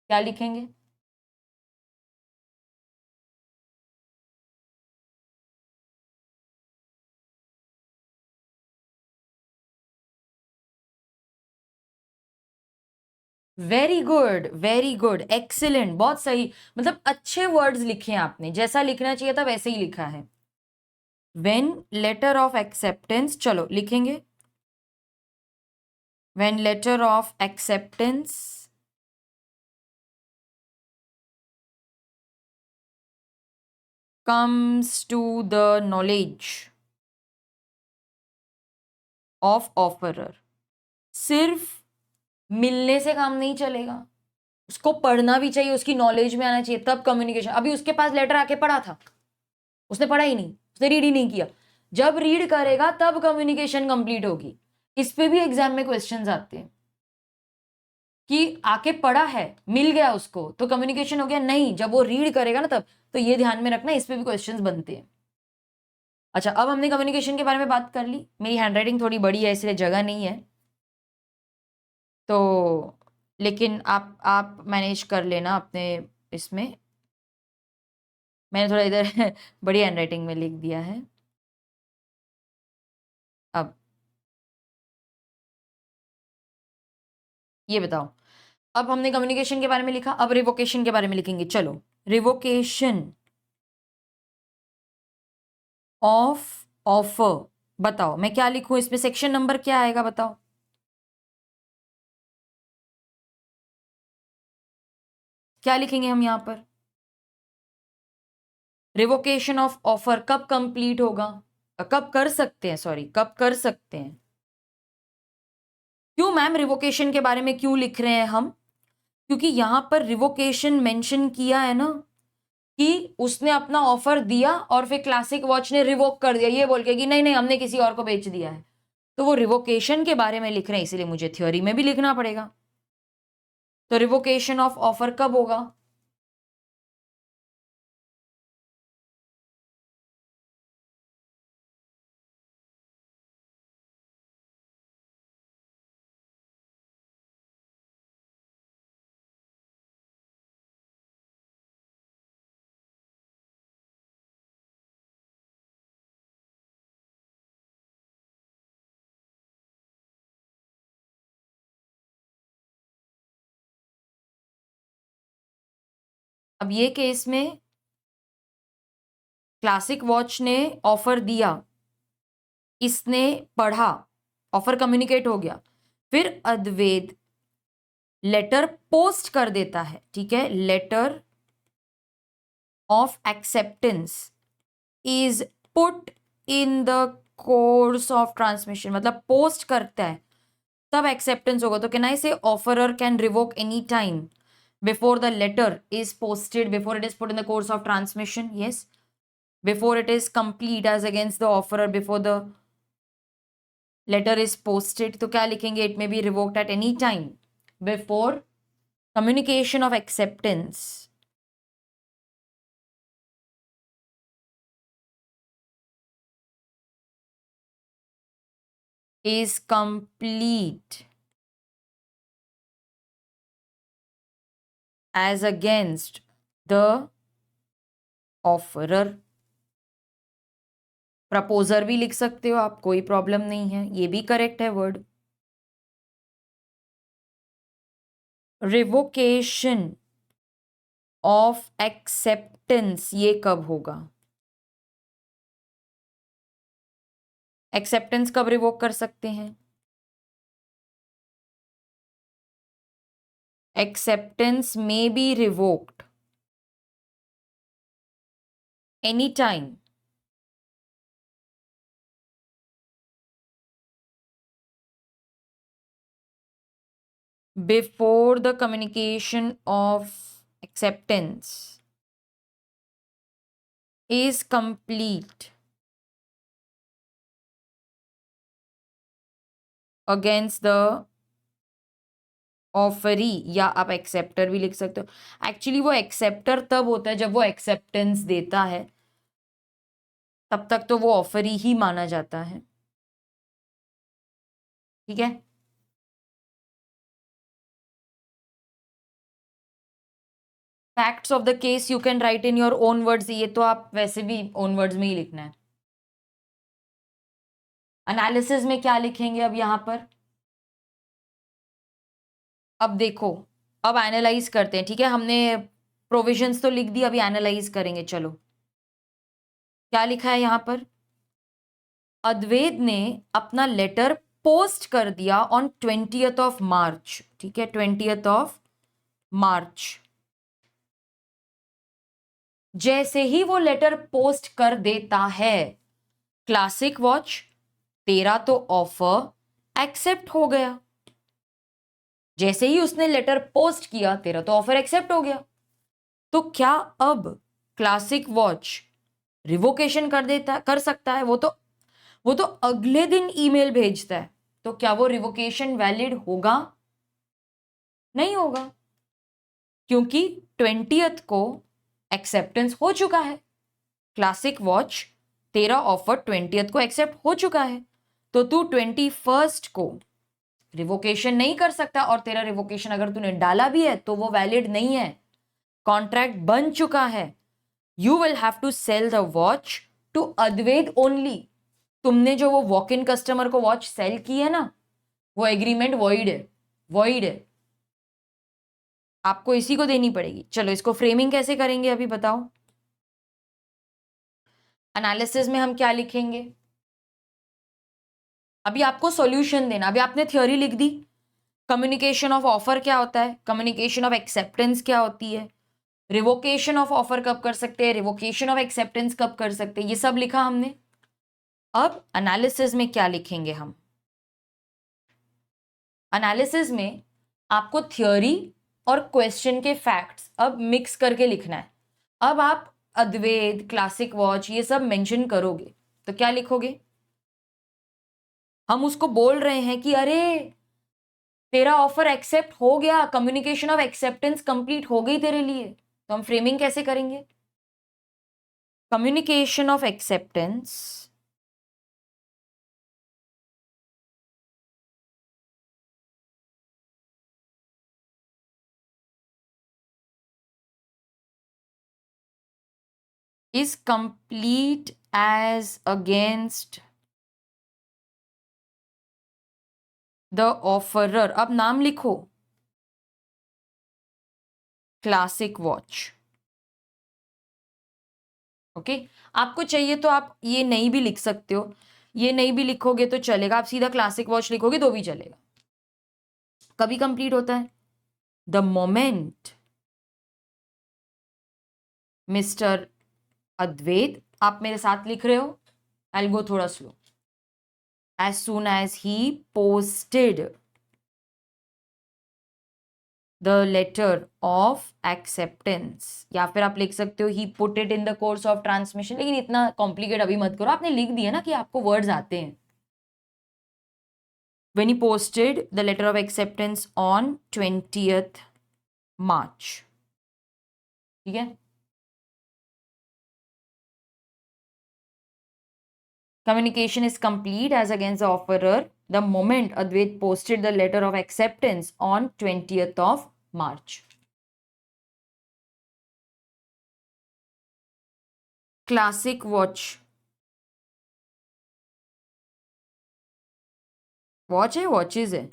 Speaker 1: क्या लिखेंगे? Very good, very good, excellent, बहुत सही। मतलब अच्छे वर्ड्स लिखे हैं आपने, जैसा लिखना चाहिए था वैसे ही लिखा है। व्हेन लेटर ऑफ एक्सेप्टेंस, चलो लिखेंगे, when letter of acceptance comes to the knowledge of offerer। सिर्फ मिलने से काम नहीं चलेगा, उसको पढ़ना भी चाहिए, उसकी नॉलेज में आना चाहिए, तब कम्युनिकेशन। अभी उसके पास लेटर आके पढ़ा था, उसने पढ़ा ही नहीं, उसने रीड ही नहीं किया। जब रीड करेगा तब कम्युनिकेशन कंप्लीट होगी। इस पे भी एग्जाम में क्वेश्चंस आते हैं कि आके पढ़ा है, मिल गया उसको तो कम्युनिकेशन हो गया, नहीं, जब वो रीड करेगा ना तब। तो ये ध्यान में रखना, इस पे भी क्वेश्चंस बनते हैं। अच्छा, अब हमने कम्युनिकेशन के बारे में बात कर ली। मेरी हैंडराइटिंग थोड़ी बड़ी है इसलिए जगह नहीं है, तो लेकिन आप मैनेज कर लेना अपने इसमें। मैंने थोड़ा इधर बड़ी हैंडराइटिंग में लिख दिया है। अब ये बताओ, अब हमने कम्युनिकेशन के बारे में लिखा, अब रिवोकेशन के बारे में लिखेंगे। चलो, रिवोकेशन ऑफ ऑफर, बताओ मैं क्या लिखूं इसमें? सेक्शन नंबर क्या आएगा बताओ? क्या लिखेंगे हम यहां पर? रिवोकेशन ऑफ ऑफर कब कंप्लीट होगा, कब कर सकते हैं, सॉरी, कब कर सकते हैं? क्यों मैम रिवोकेशन के बारे में क्यों लिख रहे हैं हम? क्योंकि यहां पर रिवोकेशन मेंशन किया है ना, कि उसने अपना ऑफर दिया और फिर क्लासिक वॉच ने रिवोक कर दिया, ये बोल के कि नहीं नहीं हमने किसी और को बेच दिया है। तो वो रिवोकेशन के बारे में लिख रहे हैं, इसीलिए मुझे थ्योरी में भी लिखना पड़ेगा। तो रिवोकेशन ऑफ ऑफर कब होगा? अब ये केस में क्लासिक वॉच ने ऑफर दिया, इसने पढ़ा, ऑफर कम्युनिकेट हो गया, फिर अद्वैत लेटर पोस्ट कर देता है, ठीक है, letter of acceptance is put in the course of transmission, मतलब पोस्ट करता है तब एक्सेप्टेंस होगा। तो can I say offeror can revoke any time before the letter is posted, before it is put in the course of transmission? Yes, before it is complete as against the offeror, before the letter is posted. तो क्या लिखेंगे? It may be revoked at any time before communication of acceptance is complete as against the offerer। Proposer भी लिख सकते हो आप, कोई problem नहीं है, ये भी करेक्ट है वर्ड। रिवोकेशन ऑफ एक्सेप्टेंस ये कब होगा? एक्सेप्टेंस कब रिवोक कर सकते हैं? एक्सेप्टेंस में be revoked any time before the communication of acceptance is complete against the offeree, या आप एक्सेप्टर भी लिख सकते हो। एक्चुअली वो एक्सेप्टर तब होता है जब वो एक्सेप्टेंस देता है, तब तक तो वो ऑफर ही माना जाता है। ठीक है, facts of the case you can write in your own words, ये तो आप वैसे भी ओन वर्ड्स में ही लिखना है। एनालिसिस में क्या लिखेंगे अब यहां पर? अब देखो, अब एनालाइज करते हैं। ठीक है, हमने प्रोविजंस तो लिख दी, अभी एनालाइज करेंगे। चलो, क्या लिखा है यहां पर? अद्वैत ने अपना लेटर पोस्ट कर दिया ऑन 20th ऑफ मार्च। ठीक है, 20th ऑफ मार्च। जैसे ही वो लेटर पोस्ट कर देता है, क्लासिक वॉच, तेरा तो ऑफर एक्सेप्ट हो गया। जैसे ही उसने लेटर पोस्ट किया, तेरा तो ऑफर एक्सेप्ट हो गया। तो क्या अब क्लासिक वॉच रिवोकेशन कर देता, कर सकता है? वो तो अगले दिन ईमेल भेजता है, तो क्या वो रिवोकेशन वैलिड होगा? नहीं होगा, क्योंकि 20th को एक्सेप्टेंस हो चुका है। क्लासिक वॉच, तेरा ऑफर 20th को एक्सेप्ट हो चुका है, तो तू 21st को रिवोकेशन नहीं कर सकता, और तेरा रिवोकेशन अगर तूने डाला भी है तो वो वैलिड नहीं है, कॉन्ट्रैक्ट बन चुका है। You will have to sell the watch to Advait only. तुमने जो वो वॉक इन कस्टमर को वॉच सेल की है ना, वो एग्रीमेंट वॉइड है, वॉइड है, आपको इसी को देनी पड़ेगी। चलो, इसको फ्रेमिंग कैसे करेंगे अभी बताओ। एनालिसिस में हम क्या लिखेंगे? अभी आपको सॉल्यूशन देना, अभी आपने थ्योरी लिख दी। कम्युनिकेशन ऑफ ऑफर क्या होता है, कम्युनिकेशन ऑफ एक्सेप्टेंस क्या होती है, रिवोकेशन ऑफ ऑफर कब कर सकते हैं, रिवोकेशन ऑफ एक्सेप्टेंस कब कर सकते हैं, ये सब लिखा हमने। अब एनालिसिस में क्या लिखेंगे हम? एनालिसिस में आपको थ्योरी और क्वेश्चन के फैक्ट्स अब मिक्स करके लिखना है। अब आप अद्वैत, क्लासिक वॉच, ये सब मेंशन करोगे, तो क्या लिखोगे? हम उसको बोल रहे हैं कि अरे तेरा ऑफर एक्सेप्ट हो गया, कम्युनिकेशन ऑफ एक्सेप्टेंस कंप्लीट हो गई तेरे लिए। तो हम फ्रेमिंग कैसे करेंगे? Communication of acceptance is complete as against the offerer। अब नाम लिखो, क्लासिक वॉच। ओके, आपको चाहिए तो आप ये नहीं भी लिख सकते हो, ये नहीं भी लिखोगे तो चलेगा, आप सीधा क्लासिक वॉच लिखोगे तो भी चलेगा। कभी कंप्लीट होता है? द मोमेंट मिस्टर अद्वैत, आप मेरे साथ लिख रहे हो, आई गो थोड़ा slow. As soon as he posted the letter of acceptance, या फिर आप लिख सकते हो he put it in the course of transmission, लेकिन इतना कॉम्प्लिकेट अभी मत करो, आपने लिख दिया ना कि आपको वर्ड्स आते हैं। when he posted the letter of acceptance on 20th March। ठीक है, communication is complete as against the offerer the moment Advait posted the letter of acceptance on 20th of March। Classic watch, watch है, watches है,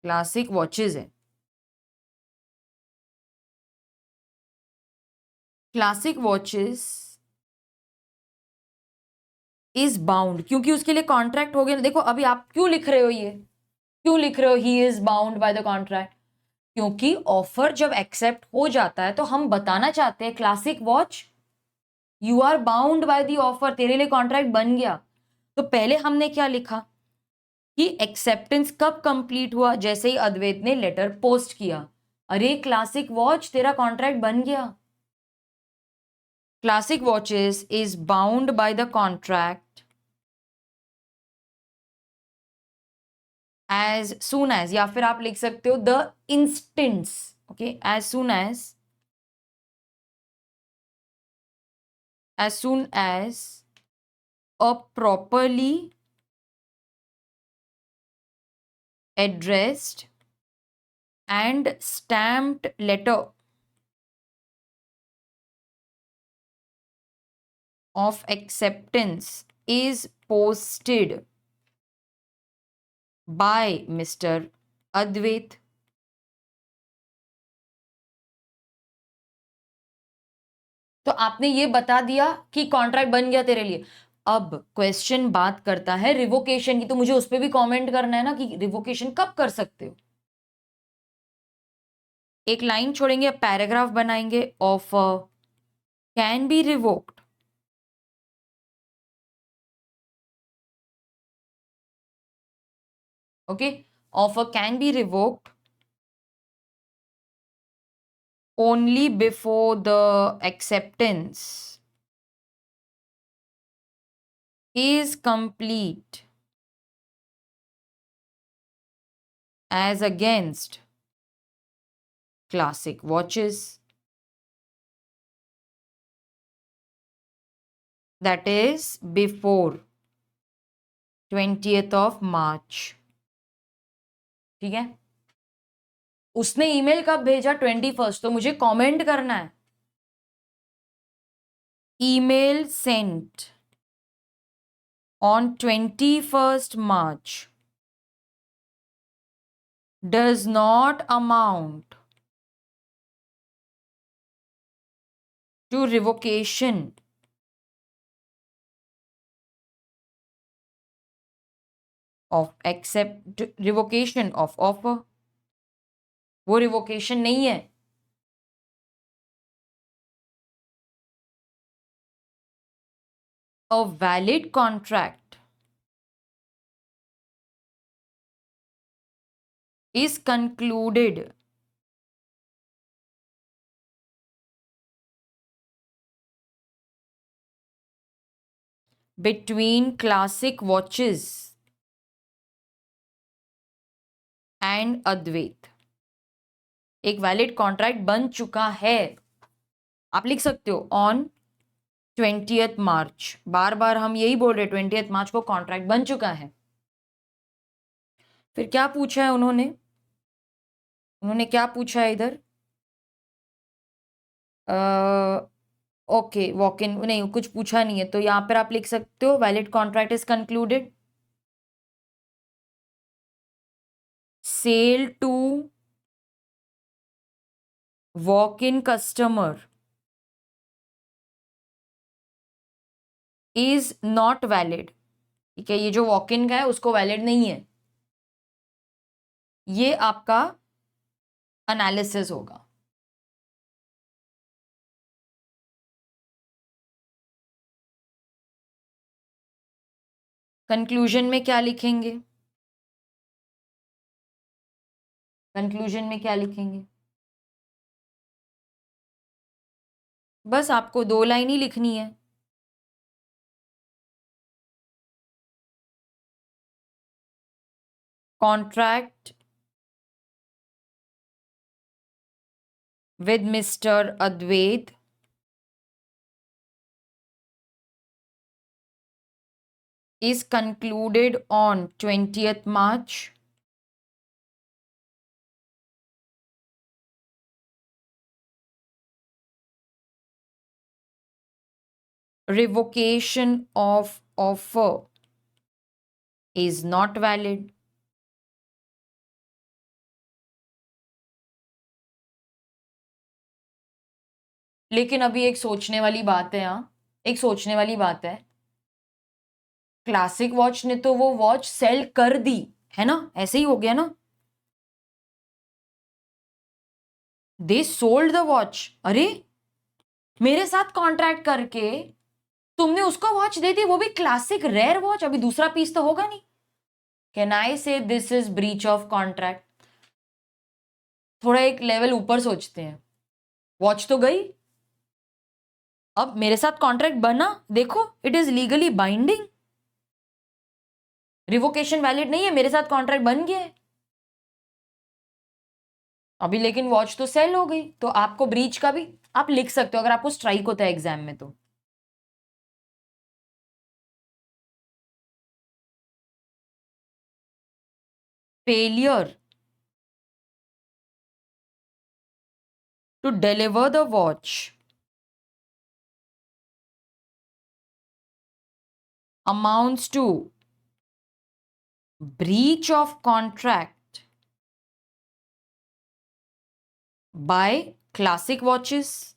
Speaker 1: classic watches है। Classic watches is bound, क्योंकि उसके लिए contract हो गया। देखो अभी आप क्यों लिख रहे हो, ये क्यों लिख रहे हो he is bound by the contract? क्योंकि ऑफर जब एक्सेप्ट हो जाता है तो हम बताना चाहते हैं classic watch you are bound by the offer, तेरे लिए कॉन्ट्रैक्ट बन गया। तो पहले हमने क्या लिखा कि एक्सेप्टेंस कब कंप्लीट हुआ? जैसे ही अद्वैत ने लेटर पोस्ट किया। अरे क्लासिक वॉच, तेरा कॉन्ट्रैक्ट बन गया। Classic watches is bound by the contract as soon as, या फिर आप लिख सकते हो the instance. Okay, as soon as as soon as a properly addressed and stamped letter of acceptance is posted by Mr. Advait. तो आपने ये बता दिया कि कॉन्ट्रैक्ट बन गया तेरे लिए। अब क्वेश्चन बात करता है रिवोकेशन की, तो मुझे उस पर भी कमेंट करना है ना कि रिवोकेशन कब कर सकते हो। एक लाइन छोड़ेंगे, पैराग्राफ बनाएंगे। Offer can be revoked okay, offer can be revoked only before the acceptance is complete as against classic watches, that is before 20th of March। ठीक है, उसने ईमेल कब भेजा? 21st, तो मुझे कमेंट करना है email sent on 21st March does not amount to revocation of revocation of offer। वो रिवोकेशन नहीं है। A valid contract is concluded between Classic Watches and Advait। एक वैलिड कॉन्ट्रैक्ट बन चुका है। आप लिख सकते हो ऑन 20th मार्च, बार बार हम यही बोल रहे 20th मार्च को कॉन्ट्रैक्ट बन चुका है। फिर क्या पूछा है उन्होंने? उन्होंने क्या पूछा है इधर? ओके, वॉक इन नहीं, कुछ पूछा नहीं है, तो यहां पर आप लिख सकते हो valid contract is concluded, sale to walk in customer is not valid. ठीक है, ये जो वॉक इन का है उसको वैलिड नहीं है। ये आपका एनालिसिस होगा। कंक्लूजन में क्या लिखेंगे? कंक्लूजन में क्या लिखेंगे? बस आपको 2 लाइन ही लिखनी है। Contract with Mr. Advait is concluded on 20th March revocation of offer is not valid। लेकिन अभी एक सोचने वाली बात है, यहाँ एक सोचने वाली बात है। क्लासिक वॉच ने तो वो वॉच सेल कर दी है ना, ऐसे ही हो गया ना, दे सोल्ड द वॉच। अरे मेरे साथ कॉन्ट्रैक्ट करके तुमने उसको वॉच दे दी, वो भी क्लासिक रेयर वॉच, अभी दूसरा पीस तो होगा नहीं। कैन आई से this is breach of contract? थोड़ा एक लेवल ऊपर सोचते हैं। वॉच तो गई, अब मेरे साथ कॉन्ट्रैक्ट बना, देखो it is legally binding, revocation valid नहीं है, मेरे साथ कॉन्ट्रैक्ट बन गया है अभी, लेकिन वॉच तो सेल हो गई। तो आपको ब्रीच का भी आप लिख सकते हो अगर आपको स्ट्राइक होता है एग्जाम में तो। failure to deliver the watch amounts to breach of contract by classic watches.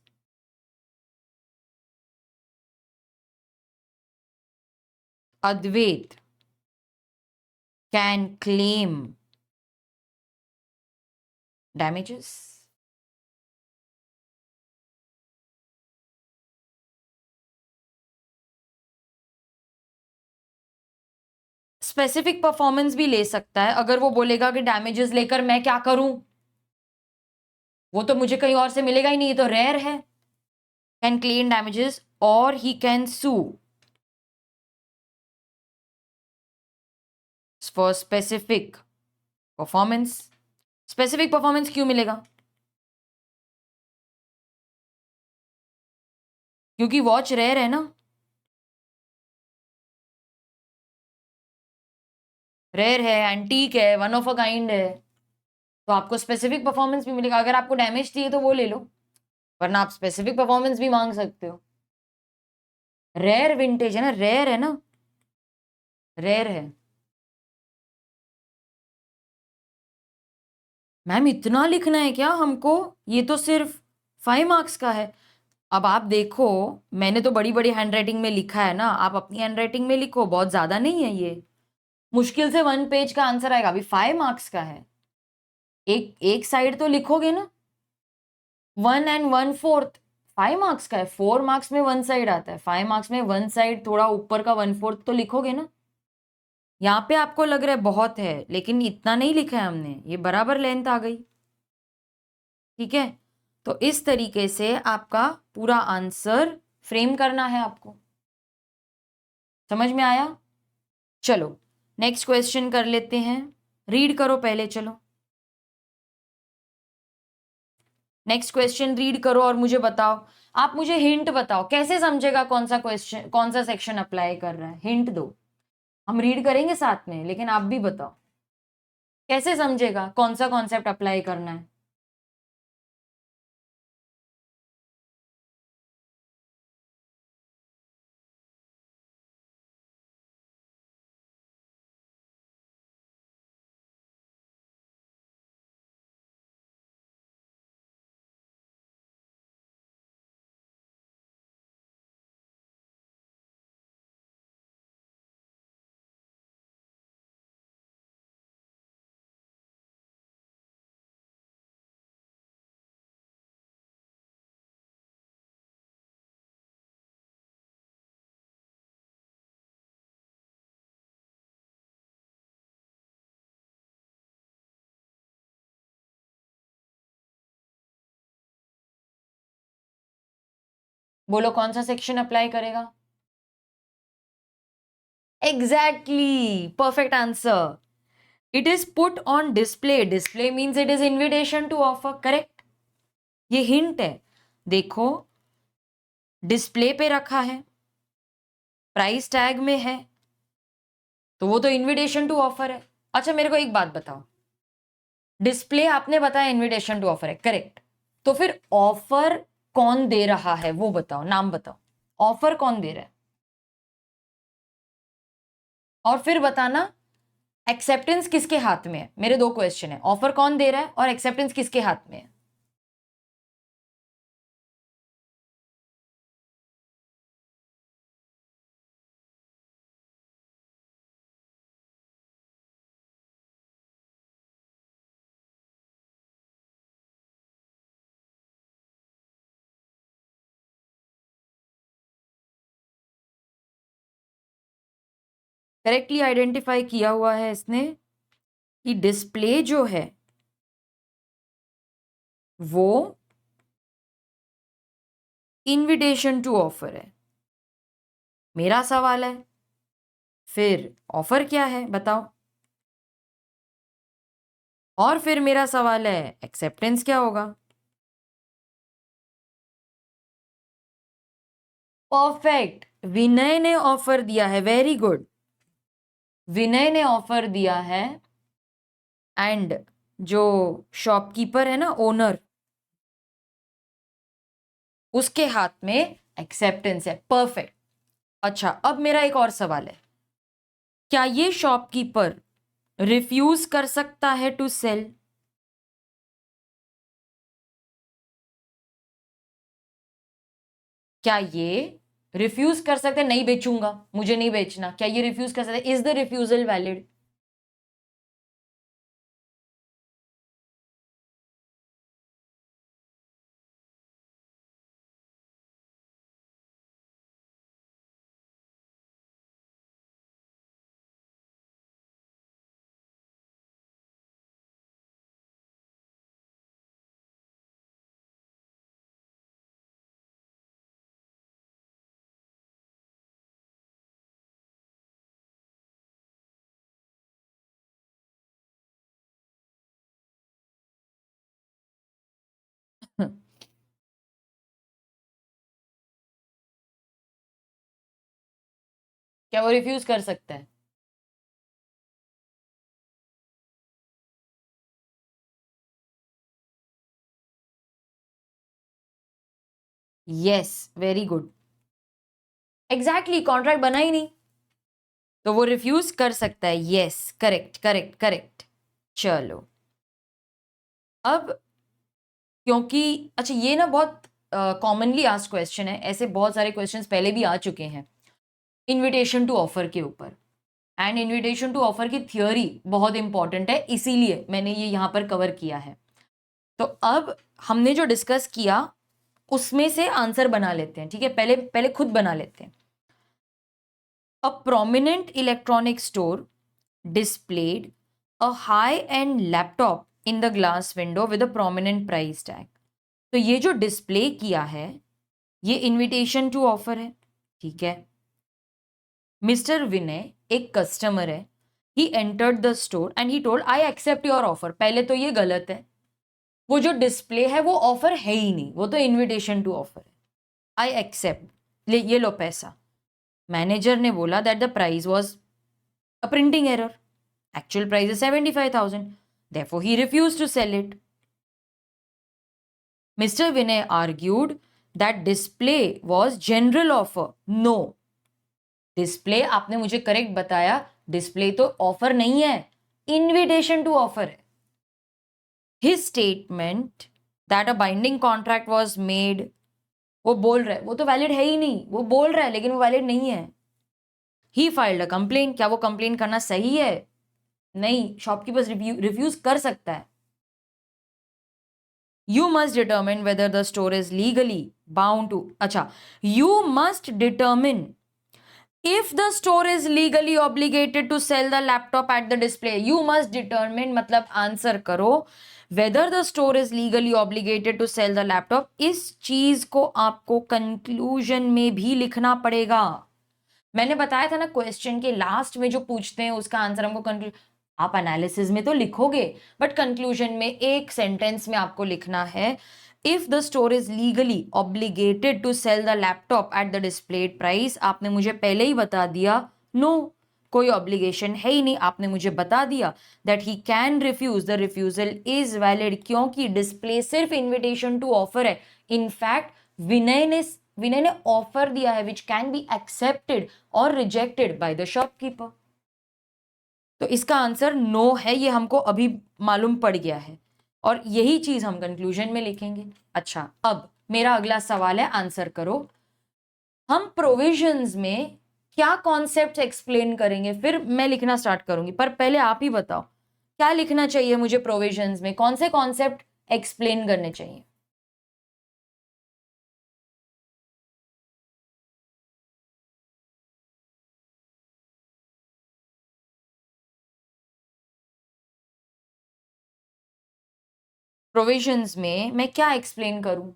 Speaker 1: Advait can claim damages. Specific performance भी ले सकता है। अगर वो बोलेगा कि डैमेजेस लेकर मैं क्या करूं, वो तो मुझे कहीं और से मिलेगा ही नहीं, ये तो रेयर है। कैन क्लेम डैमेजेस और he can sue for specific performance. Specific performance क्यों मिलेगा? क्योंकि वॉच रेयर है ना, रेयर है, एंटीक है, वन ऑफ अ काइंड है, तो आपको स्पेसिफिक परफॉर्मेंस भी मिलेगा। अगर आपको डैमेज चाहिए तो वो ले लो, वरना आप स्पेसिफिक परफॉर्मेंस भी मांग सकते हो। रेयर विंटेज है ना, रेयर है ना, रेयर है। मैम इतना लिखना है क्या हमको? ये तो सिर्फ 5 मार्क्स का है। अब आप देखो, मैंने तो बड़ी बड़ी हैंडराइटिंग में लिखा है ना, आप अपनी हैंडराइटिंग में लिखो, बहुत ज्यादा नहीं है ये, मुश्किल से 1 पेज का आंसर आएगा, अभी 5 मार्क्स का है। एक एक साइड तो लिखोगे ना, 1 1/4, 5 मार्क्स का है। 4 मार्क्स में 1 साइड आता है, 5 मार्क्स में 1 साइड, थोड़ा ऊपर का 1/4 तो लिखोगे ना। यहाँ पे आपको लग रहा है बहुत है, लेकिन इतना नहीं लिखा है हमने, ये बराबर लेंथ आ गई। ठीक है, तो इस तरीके से आपका पूरा आंसर फ्रेम करना है आपको। समझ में आया? चलो नेक्स्ट क्वेश्चन कर लेते हैं। रीड करो पहले, चलो नेक्स्ट क्वेश्चन रीड करो और मुझे बताओ। आप मुझे हिंट बताओ, कैसे समझेगा कौन सा क्वेश्चन, कौन सा सेक्शन अप्लाई कर रहा है, हिंट दो। हम रीड करेंगे साथ में, लेकिन आप भी बताओ कैसे समझेगा कौन सा कॉन्सेप्ट अप्लाई करना है। बोलो कौन सा सेक्शन अप्लाई करेगा? Exactly, perfect answer. It is put on display, display means it is invitation to offer, correct. ये हिंट है, देखो डिस्प्ले पे रखा है, प्राइस टैग में है, तो वो तो इन्विटेशन टू ऑफर है। अच्छा मेरे को एक बात बताओ, डिस्प्ले आपने बताया इन्विटेशन टू ऑफर है, करेक्ट, तो फिर ऑफर कौन दे रहा है वो बताओ, नाम बताओ, ऑफर कौन दे रहा है। और फिर बताना एक्सेप्टेंस किसके हाथ में है। मेरे दो क्वेश्चन है, ऑफर कौन दे रहा है और एक्सेप्टेंस किसके हाथ में है। करेक्टली आइडेंटिफाई किया हुआ है इसने कि डिस्प्ले जो है वो इनविटेशन टू ऑफर है। मेरा सवाल है फिर ऑफर क्या है बताओ, और फिर मेरा सवाल है एक्सेप्टेंस क्या होगा। परफेक्ट, विनय ने ऑफर दिया है, वेरी गुड। विनय ने ऑफर दिया है एंड जो शॉपकीपर है ना, ओनर, उसके हाथ में एक्सेप्टेंस है। परफेक्ट। अच्छा, अब मेरा एक और सवाल है, क्या ये शॉपकीपर रिफ्यूज कर सकता है टू सेल? क्या ये रिफ्यूज कर सकते हैं, नहीं बेचूंगा, मुझे नहीं बेचना, क्या ये रिफ्यूज कर सकते हैं? Is the refusal valid? क्या वो रिफ्यूज कर सकता है? Yes, very good. Exactly, contract बना ही नहीं, तो वो रिफ्यूज कर सकता है। Yes, correct correct correct. चलो, अब क्योंकि अच्छा, ये ना बहुत कॉमनली आस्क्ड क्वेश्चन है, ऐसे बहुत सारे क्वेश्चंस पहले भी आ चुके हैं इनविटेशन टू ऑफर के ऊपर। एंड इनविटेशन टू ऑफर की थियोरी बहुत इंपॉर्टेंट है, इसीलिए मैंने ये यहां पर कवर किया है। तो अब हमने जो डिस्कस किया उसमें से आंसर बना लेते हैं, ठीक है? पहले पहले खुद बना लेते हैं। A prominent electronic store displayed a high-end laptop in the glass window with a prominent price tag। तो ये जो डिस्प्ले किया है ये इनविटेशन टू ऑफर है, ठीक है? मिस्टर विनय एक कस्टमर है, he entered the store and he told I accept your offer. पहले तो ये गलत है, वो जो डिस्प्ले है वो ऑफर है ही नहीं, वो तो इनविटेशन टू ऑफर है। आई एक्सेप्ट, ले ये लो पैसा। मैनेजर ने बोला that the price was a printing error, actual price is 75,000, therefore he refused to sell it। Mr. Vinay argued that display was general offer। No, display आपने मुझे correct बताया, display तो offer नहीं है, इनविटेशन टू ऑफर है। His statement that a binding contract was made, वो बोल रहा है वो तो वैलिड है ही नहीं, वो बोल रहा है लेकिन वो वैलिड नहीं है। He filed a complaint, क्या वो कंप्लेन करना सही है? नहीं, शॉपकीपर रिफ्यूज कर सकता है। You must determine whether the store is legally bound to, अच्छा, you must determine if the store is legally obligated to sell the laptop at the display। You must determine मतलब answer करो whether the store is legally obligated to sell the laptop। इस चीज को आपको conclusion में भी लिखना पड़ेगा। मैंने बताया था ना, क्वेश्चन के लास्ट में जो पूछते हैं उसका आंसर हमको कंक्लूजन, आप एनालिसिस में तो लिखोगे बट कंक्लूजन में एक सेंटेंस में आपको लिखना है, if the store is legally obligated to sell the laptop at the displayed price. आपने मुझे पहले ही बता दिया नो, कोई ऑब्लिगेशन है ही नहीं। आपने मुझे बता दिया that he can refuse, the refusal is valid, क्योंकि डिस्प्ले सिर्फ इन्विटेशन टू ऑफर है। इनफैक्ट विनय ने ऑफर दिया है विच कैन बी एक्सेप्टेड और रिजेक्टेड बाय द शॉपकीपर। तो इसका आंसर नो है, ये हमको अभी मालूम पड़ गया है और यही चीज हम कंक्लूजन में लिखेंगे। अच्छा, अब मेरा अगला सवाल है, आंसर करो। हम प्रोविजंस में क्या कॉन्सेप्ट एक्सप्लेन करेंगे, फिर मैं लिखना स्टार्ट करूंगी, पर पहले आप ही बताओ क्या लिखना चाहिए मुझे प्रोविजंस में, कौन से कॉन्सेप्ट एक्सप्लेन करने चाहिए? प्रोविजंस में मैं क्या एक्सप्लेन करूं?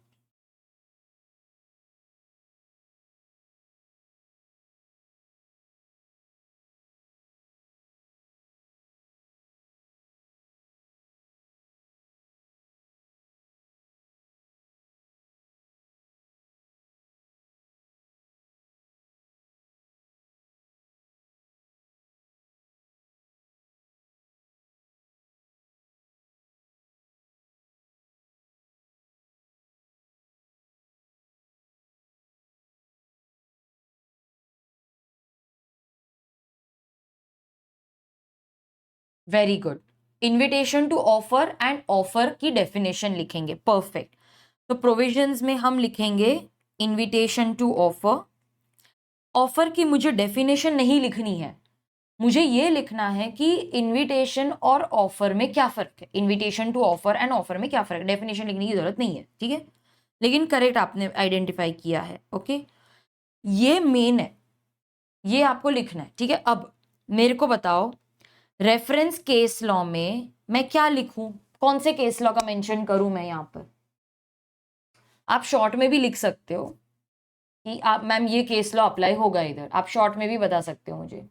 Speaker 1: Very good. Invitation to offer and offer की डेफिनेशन लिखेंगे, परफेक्ट। तो प्रोविजंस में हम लिखेंगे इनविटेशन टू ऑफर। ऑफर की मुझे डेफिनेशन नहीं लिखनी है, मुझे ये लिखना है कि इनविटेशन और ऑफर में क्या फर्क है। Invitation to offer and offer में क्या फर्क है, डेफिनेशन लिखने की जरूरत नहीं है, ठीक है। लेकिन करेक्ट आपने आइडेंटिफाई किया है, ओके। ये मेन है, ये आपको लिखना है, ठीक है। अब मेरे को बताओ, रेफरेंस केस लॉ में मैं क्या लिखूं, कौन से केस लॉ का मेंशन करूं मैं यहां पर। आप शॉर्ट में भी लिख सकते हो कि आप मैम ये केस लॉ अप्लाई होगा इधर, आप शॉर्ट में भी बता सकते हो मुझे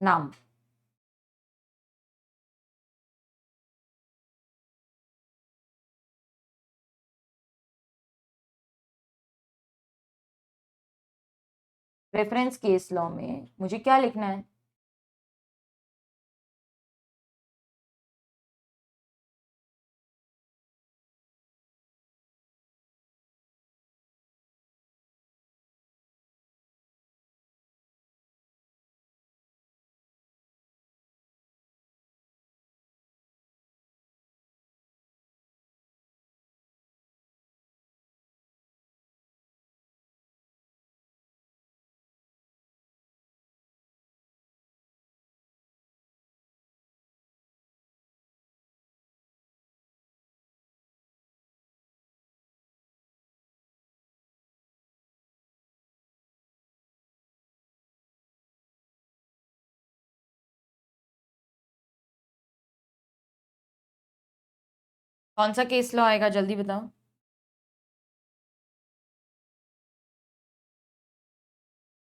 Speaker 1: नाम। रेफरेंस केस लॉ में मुझे क्या लिखना है। कौन सा केस लॉ आएगा, जल्दी बताओ।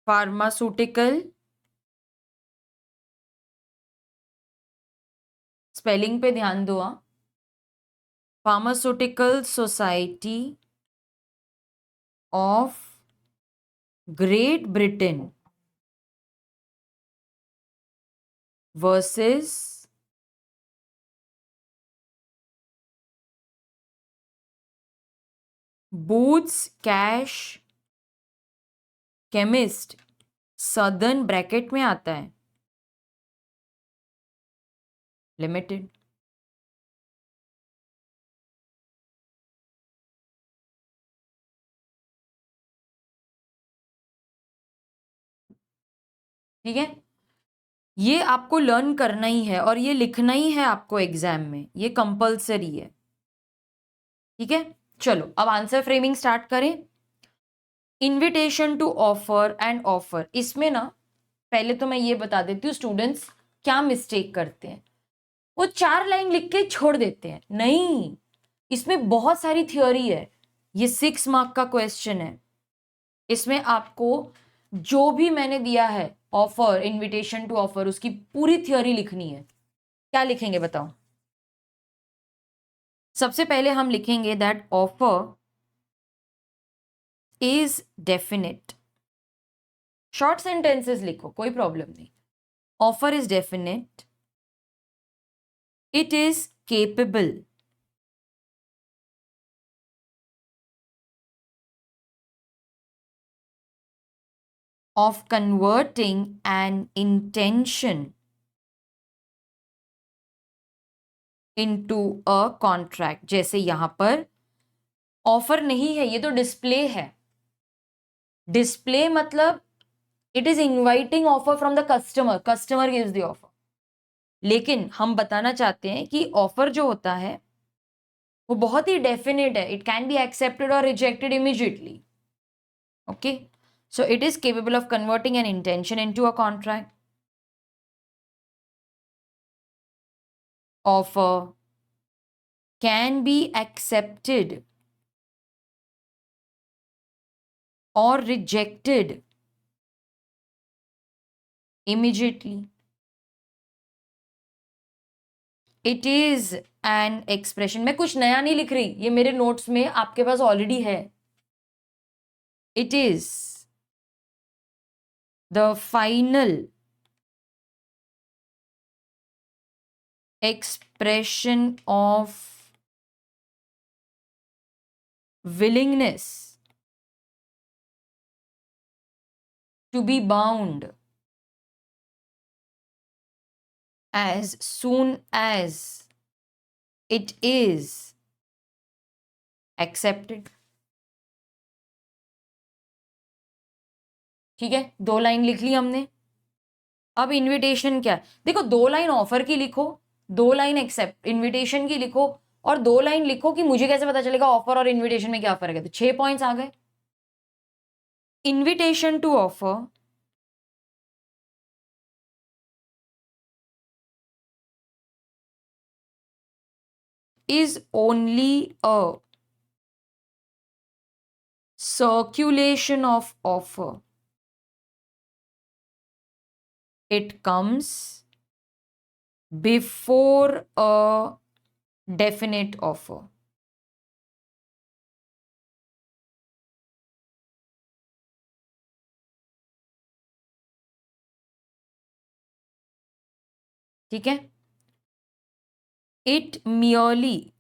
Speaker 1: फार्मास्यूटिकल, स्पेलिंग पे ध्यान दो। Pharmaceutical society of great Britain versus booths cash chemist southern bracket में आता है लिमिटेड। ठीक है, ये आपको लर्न करना ही है और ये लिखना ही है आपको एग्जाम में, ये कंपलसरी है, ठीक है। चलो अब आंसर फ्रेमिंग स्टार्ट करें। Invitation to offer and offer, इसमें ना पहले तो मैं ये बता देती हूँ स्टूडेंट्स क्या मिस्टेक करते हैं। वो 4 लाइन लिख के छोड़ देते हैं, नहीं, इसमें बहुत सारी थियोरी है। ये 6 मार्क का क्वेश्चन है, इसमें आपको जो भी मैंने दिया है ऑफर, इनविटेशन टू ऑफर, उसकी पूरी थ्योरी लिखनी है। क्या लिखेंगे बताओ। सबसे पहले हम लिखेंगे that offer is definite. Short sentences लिखो, कोई प्रॉब्लम नहीं। Offer is definite, it is capable of converting an intention into a contract। जैसे यहां पर ऑफर नहीं है, ये तो डिस्प्ले है। डिस्प्ले मतलब it is inviting offer from the customer, customer gives the offer. लेकिन हम बताना चाहते हैं कि ऑफर जो होता है वो बहुत ही डेफिनेट है, इट कैन बी एक्सेप्टेड और rejected immediately, okay. So it is capable of converting an intention into a contract. Offer can be accepted or rejected immediately. It is an expression, मैं कुछ नया नहीं लिख रही, ये मेरे नोट्स में आपके पास ऑलरेडी है। It is the final expression of willingness to be bound as soon as it is accepted. ठीक है, 2 लाइन लिख ली हमने। अब इनविटेशन क्या है, देखो 2 लाइन ऑफर की लिखो, 2 लाइन एक्सेप्ट इनविटेशन की लिखो, और 2 लाइन लिखो कि मुझे कैसे पता चलेगा ऑफर और इनविटेशन में क्या फर्क है। तो 6 पॉइंट्स आ गए। Invitation to offer is only a circulation of offer. It comes before a definite offer. ठीक है, it merely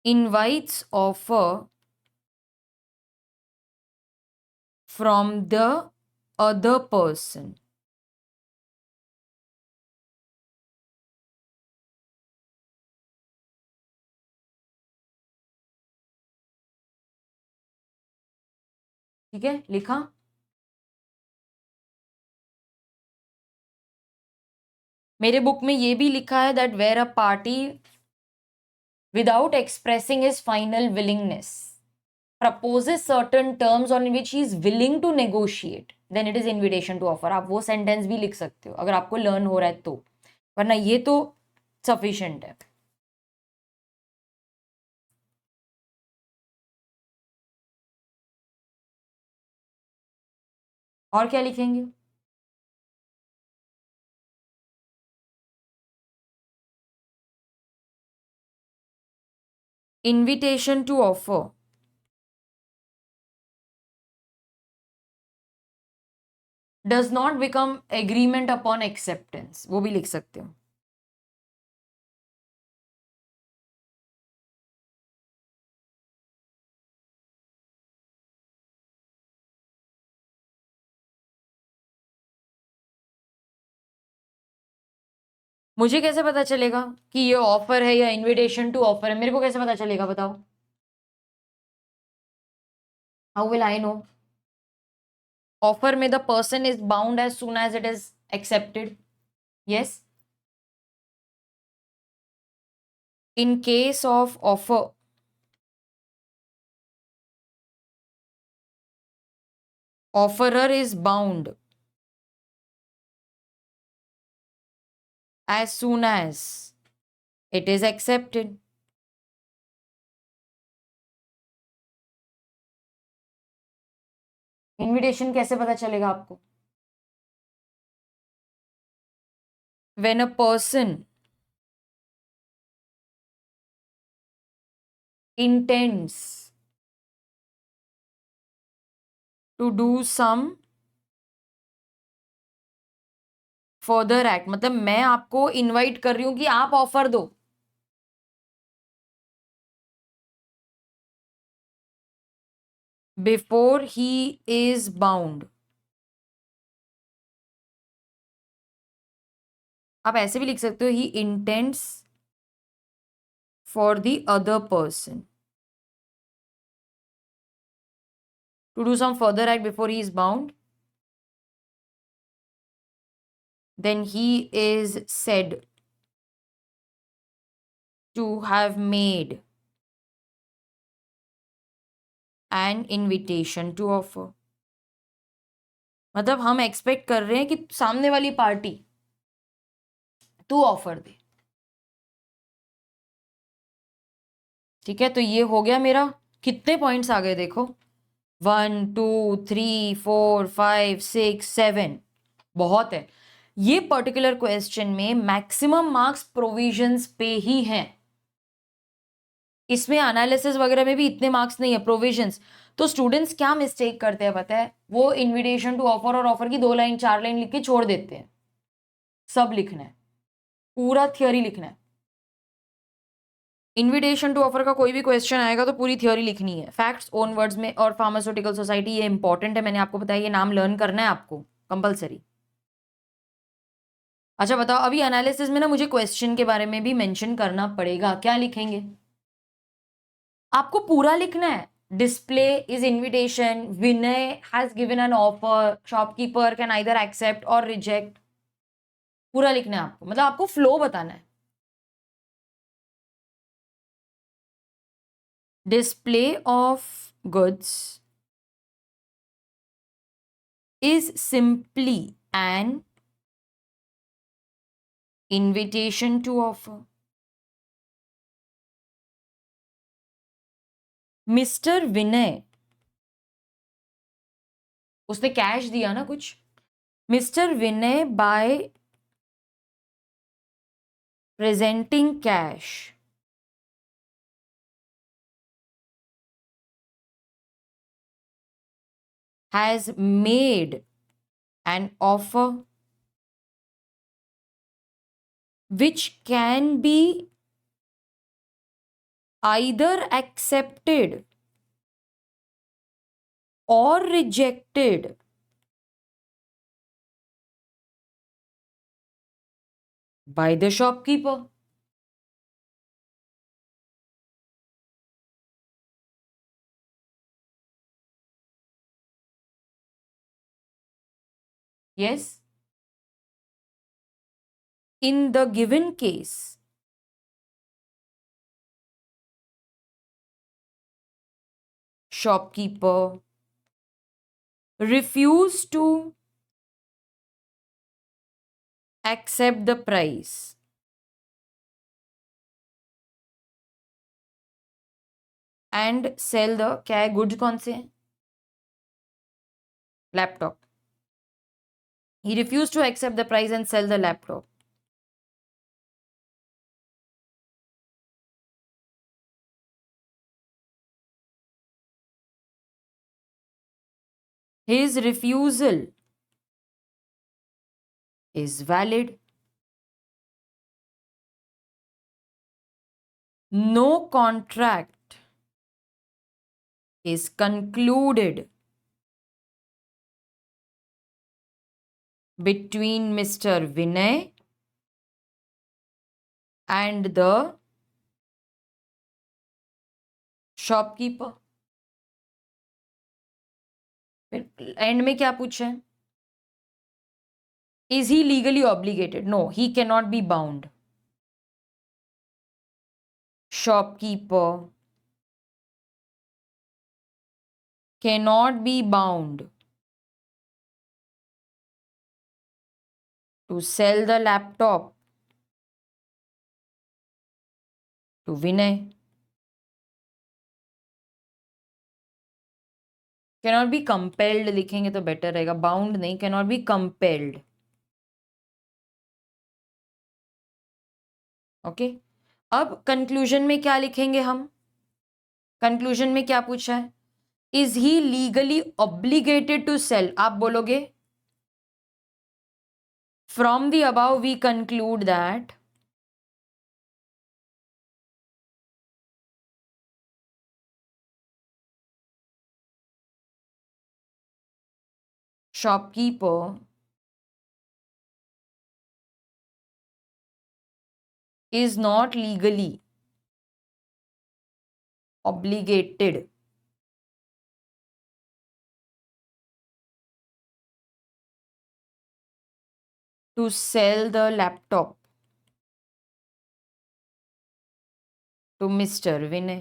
Speaker 1: invites offer from the other person. ठीक है, लिखा। मेरे बुक में ये भी लिखा है that where a party without expressing his final willingness proposes certain terms on which he is willing to negotiate, then it is invitation to offer. आप वो सेंटेंस भी लिख सकते हो अगर आपको लर्न हो रहा है तो, वरना ये तो सफिशिएंट है। और क्या लिखेंगे? Invitation to offer does not become agreement upon acceptance, वो भी लिख सकते हो। मुझे कैसे पता चलेगा कि ये ऑफर है या इनविटेशन टू ऑफर है? मेरे को कैसे पता चलेगा बताओ? How will I know? Offer में the person is bound as soon as it is accepted. Yes, in case of offer, offerer is bound as soon as it is accepted. Invitation कैसे पता चलेगा आपको? when a person intends to do some further act, मतलब मैं आपको invite कर रही हूं कि आप ऑफर दो, बिफोर ही इज बाउंड। आप ऐसे भी लिख सकते हो, ही intends for the other person to do some further act before he is bound, then he is said to have made an invitation to offer। मतलब हम एक्सपेक्ट कर रहे हैं कि सामने वाली पार्टी तू ऑफर दे। ठीक है, तो ये हो गया मेरा। कितने पॉइंट्स आ गए देखो, 1 2 3 4 5 6 7, बहुत है। ये पर्टिकुलर क्वेश्चन में मैक्सिमम मार्क्स प्रोविजंस पे ही हैं, इसमें एनालिसिस वगैरह में भी इतने मार्क्स नहीं है, प्रोविजंस। तो स्टूडेंट्स क्या मिस्टेक करते हैं पता है? वो इनविटेशन टू ऑफर और ऑफर की 2 लाइन 4 लाइन लिख के छोड़ देते हैं। सब लिखना है, पूरा थियोरी लिखना है। इनविटेशन टू ऑफर का कोई भी क्वेश्चन आएगा तो पूरी थ्योरी लिखनी है, फैक्ट्स ओन वर्ड्स में। और फार्मास्यूटिकल सोसाइटी ये इंपॉर्टेंट है, मैंने आपको बताया, ये नाम लर्न करना है आपको कंपलसरी। अच्छा बताओ, अभी एनालिसिस में ना मुझे क्वेश्चन के बारे में भी मेंशन करना पड़ेगा, क्या लिखेंगे? आपको पूरा लिखना है। Display is invitation, Vinay has given an offer, shopkeeper can either accept or reject. पूरा लिखना है आपको, मतलब आपको फ्लो बताना है। Display of goods is simply an invitation to offer. Mister Vinay, उसने कैश दिया ना कुछ, mister Vinay by presenting cash has made an offer which can be either accepted or rejected by the shopkeeper. Yes. In the given case, shopkeeper refused to accept the price and sell the, क्या है, goods कौन से हैं? Laptop. He refused to accept the price and sell the laptop. His refusal is valid. No contract is concluded between Mr. Vinay and the shopkeeper. And में क्या पूछा है? Is he legally obligated? No, he cannot be bound. Shopkeeper cannot be bound to sell the laptop to Vinay. Cannot be compelled लिखेंगे तो better रहेगा, bound नहीं, cannot be compelled. Okay. अब conclusion में क्या लिखेंगे हम? कंक्लूजन में क्या पूछा है? Is he legally obligated to sell? आप बोलोगे from the above we conclude that shopkeeper is not legally obligated to sell the laptop to Mr. Vinay.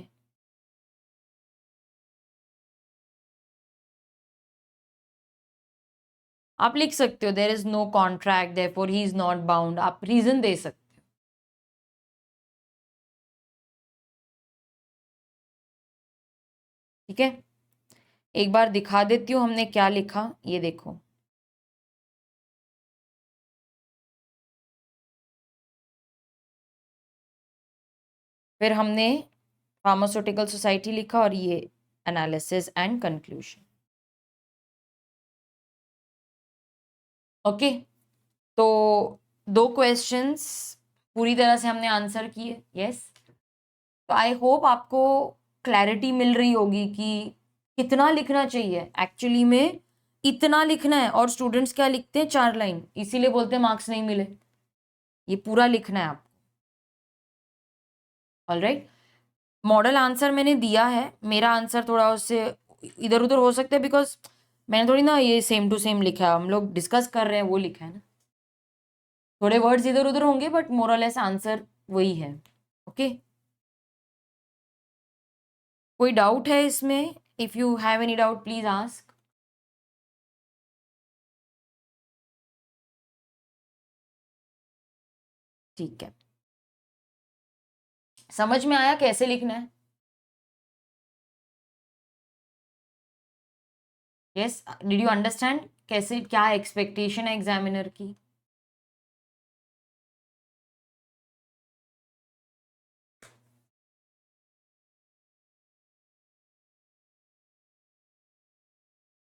Speaker 1: आप लिख सकते हो there is no contract therefore he is not bound, आप reason दे सकते हो. ठीक है, एक बार दिखा देती हूँ हमने क्या लिखा, ये देखो. फिर हमने फार्मास्यूटिकल सोसाइटी लिखा और ये एनालिसिस एंड कंक्लूजन. ओके, तो 2 क्वेश्चंस पूरी तरह से हमने आंसर किए. यस, तो आई होप आपको क्लैरिटी मिल रही होगी कि कितना लिखना चाहिए। एक्चुअली में इतना लिखना है, और स्टूडेंट्स क्या लिखते हैं, 4 लाइन, इसीलिए बोलते हैं मार्क्स नहीं मिले। ये पूरा लिखना है आपको। ऑलराइट, मॉडल आंसर मैंने दिया है, मेरा आंसर थोड़ा उससे इधर उधर हो सकता है, बिकॉज मैंने थोड़ी ना ये सेम टू सेम लिखा है, हम लोग डिस्कस कर रहे हैं वो लिखा है ना, थोड़े वर्ड्स इधर उधर होंगे बट मोर और लेस आंसर वही है। ओके, कोई डाउट है इसमें? If you have any doubt please ask. ठीक है, समझ में आया कैसे लिखना है? यस, डिड यू अंडरस्टैंड कैसे, क्या एक्सपेक्टेशन है एग्जामिनर की?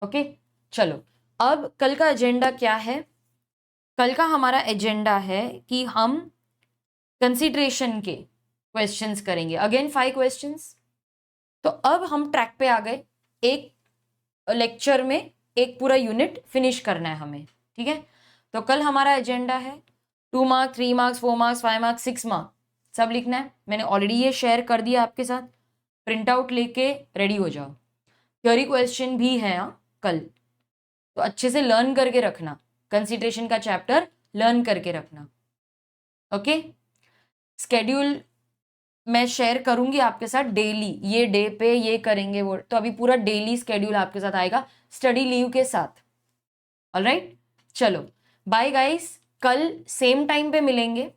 Speaker 1: ओके, चलो अब कल का एजेंडा क्या है? कल का हमारा एजेंडा है कि हम कंसिडरेशन के क्वेश्चंस करेंगे, अगेन 5 क्वेश्चंस। तो अब हम ट्रैक पे आ गए, एक लेक्चर में एक पूरा यूनिट फिनिश करना है हमें, ठीक है? तो कल हमारा एजेंडा है 2 marks, 3 marks, 4 marks, 5 marks, 6 marks सब लिखना है। मैंने ऑलरेडी ये शेयर कर दिया आपके साथ, प्रिंट आउट लेके रेडी हो जाओ। थ्योरी क्वेश्चन भी है कल, तो अच्छे से लर्न करके रखना, कंसिडरेशन का चैप्टर लर्न करके रखना। ओके, स्केड्यूल मैं शेयर करूंगी आपके साथ डेली, ये डे पे ये करेंगे वो, तो अभी पूरा डेली स्केड्यूल आपके साथ आएगा स्टडी लीव के साथ। ऑलराइट, चलो बाय गाइस, कल सेम टाइम पे मिलेंगे।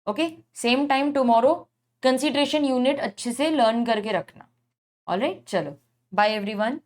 Speaker 1: Okay, same time tomorrow, consideration unit अच्छे से लर्न करके रखना। ऑलराइट, चलो बाय एवरीवन।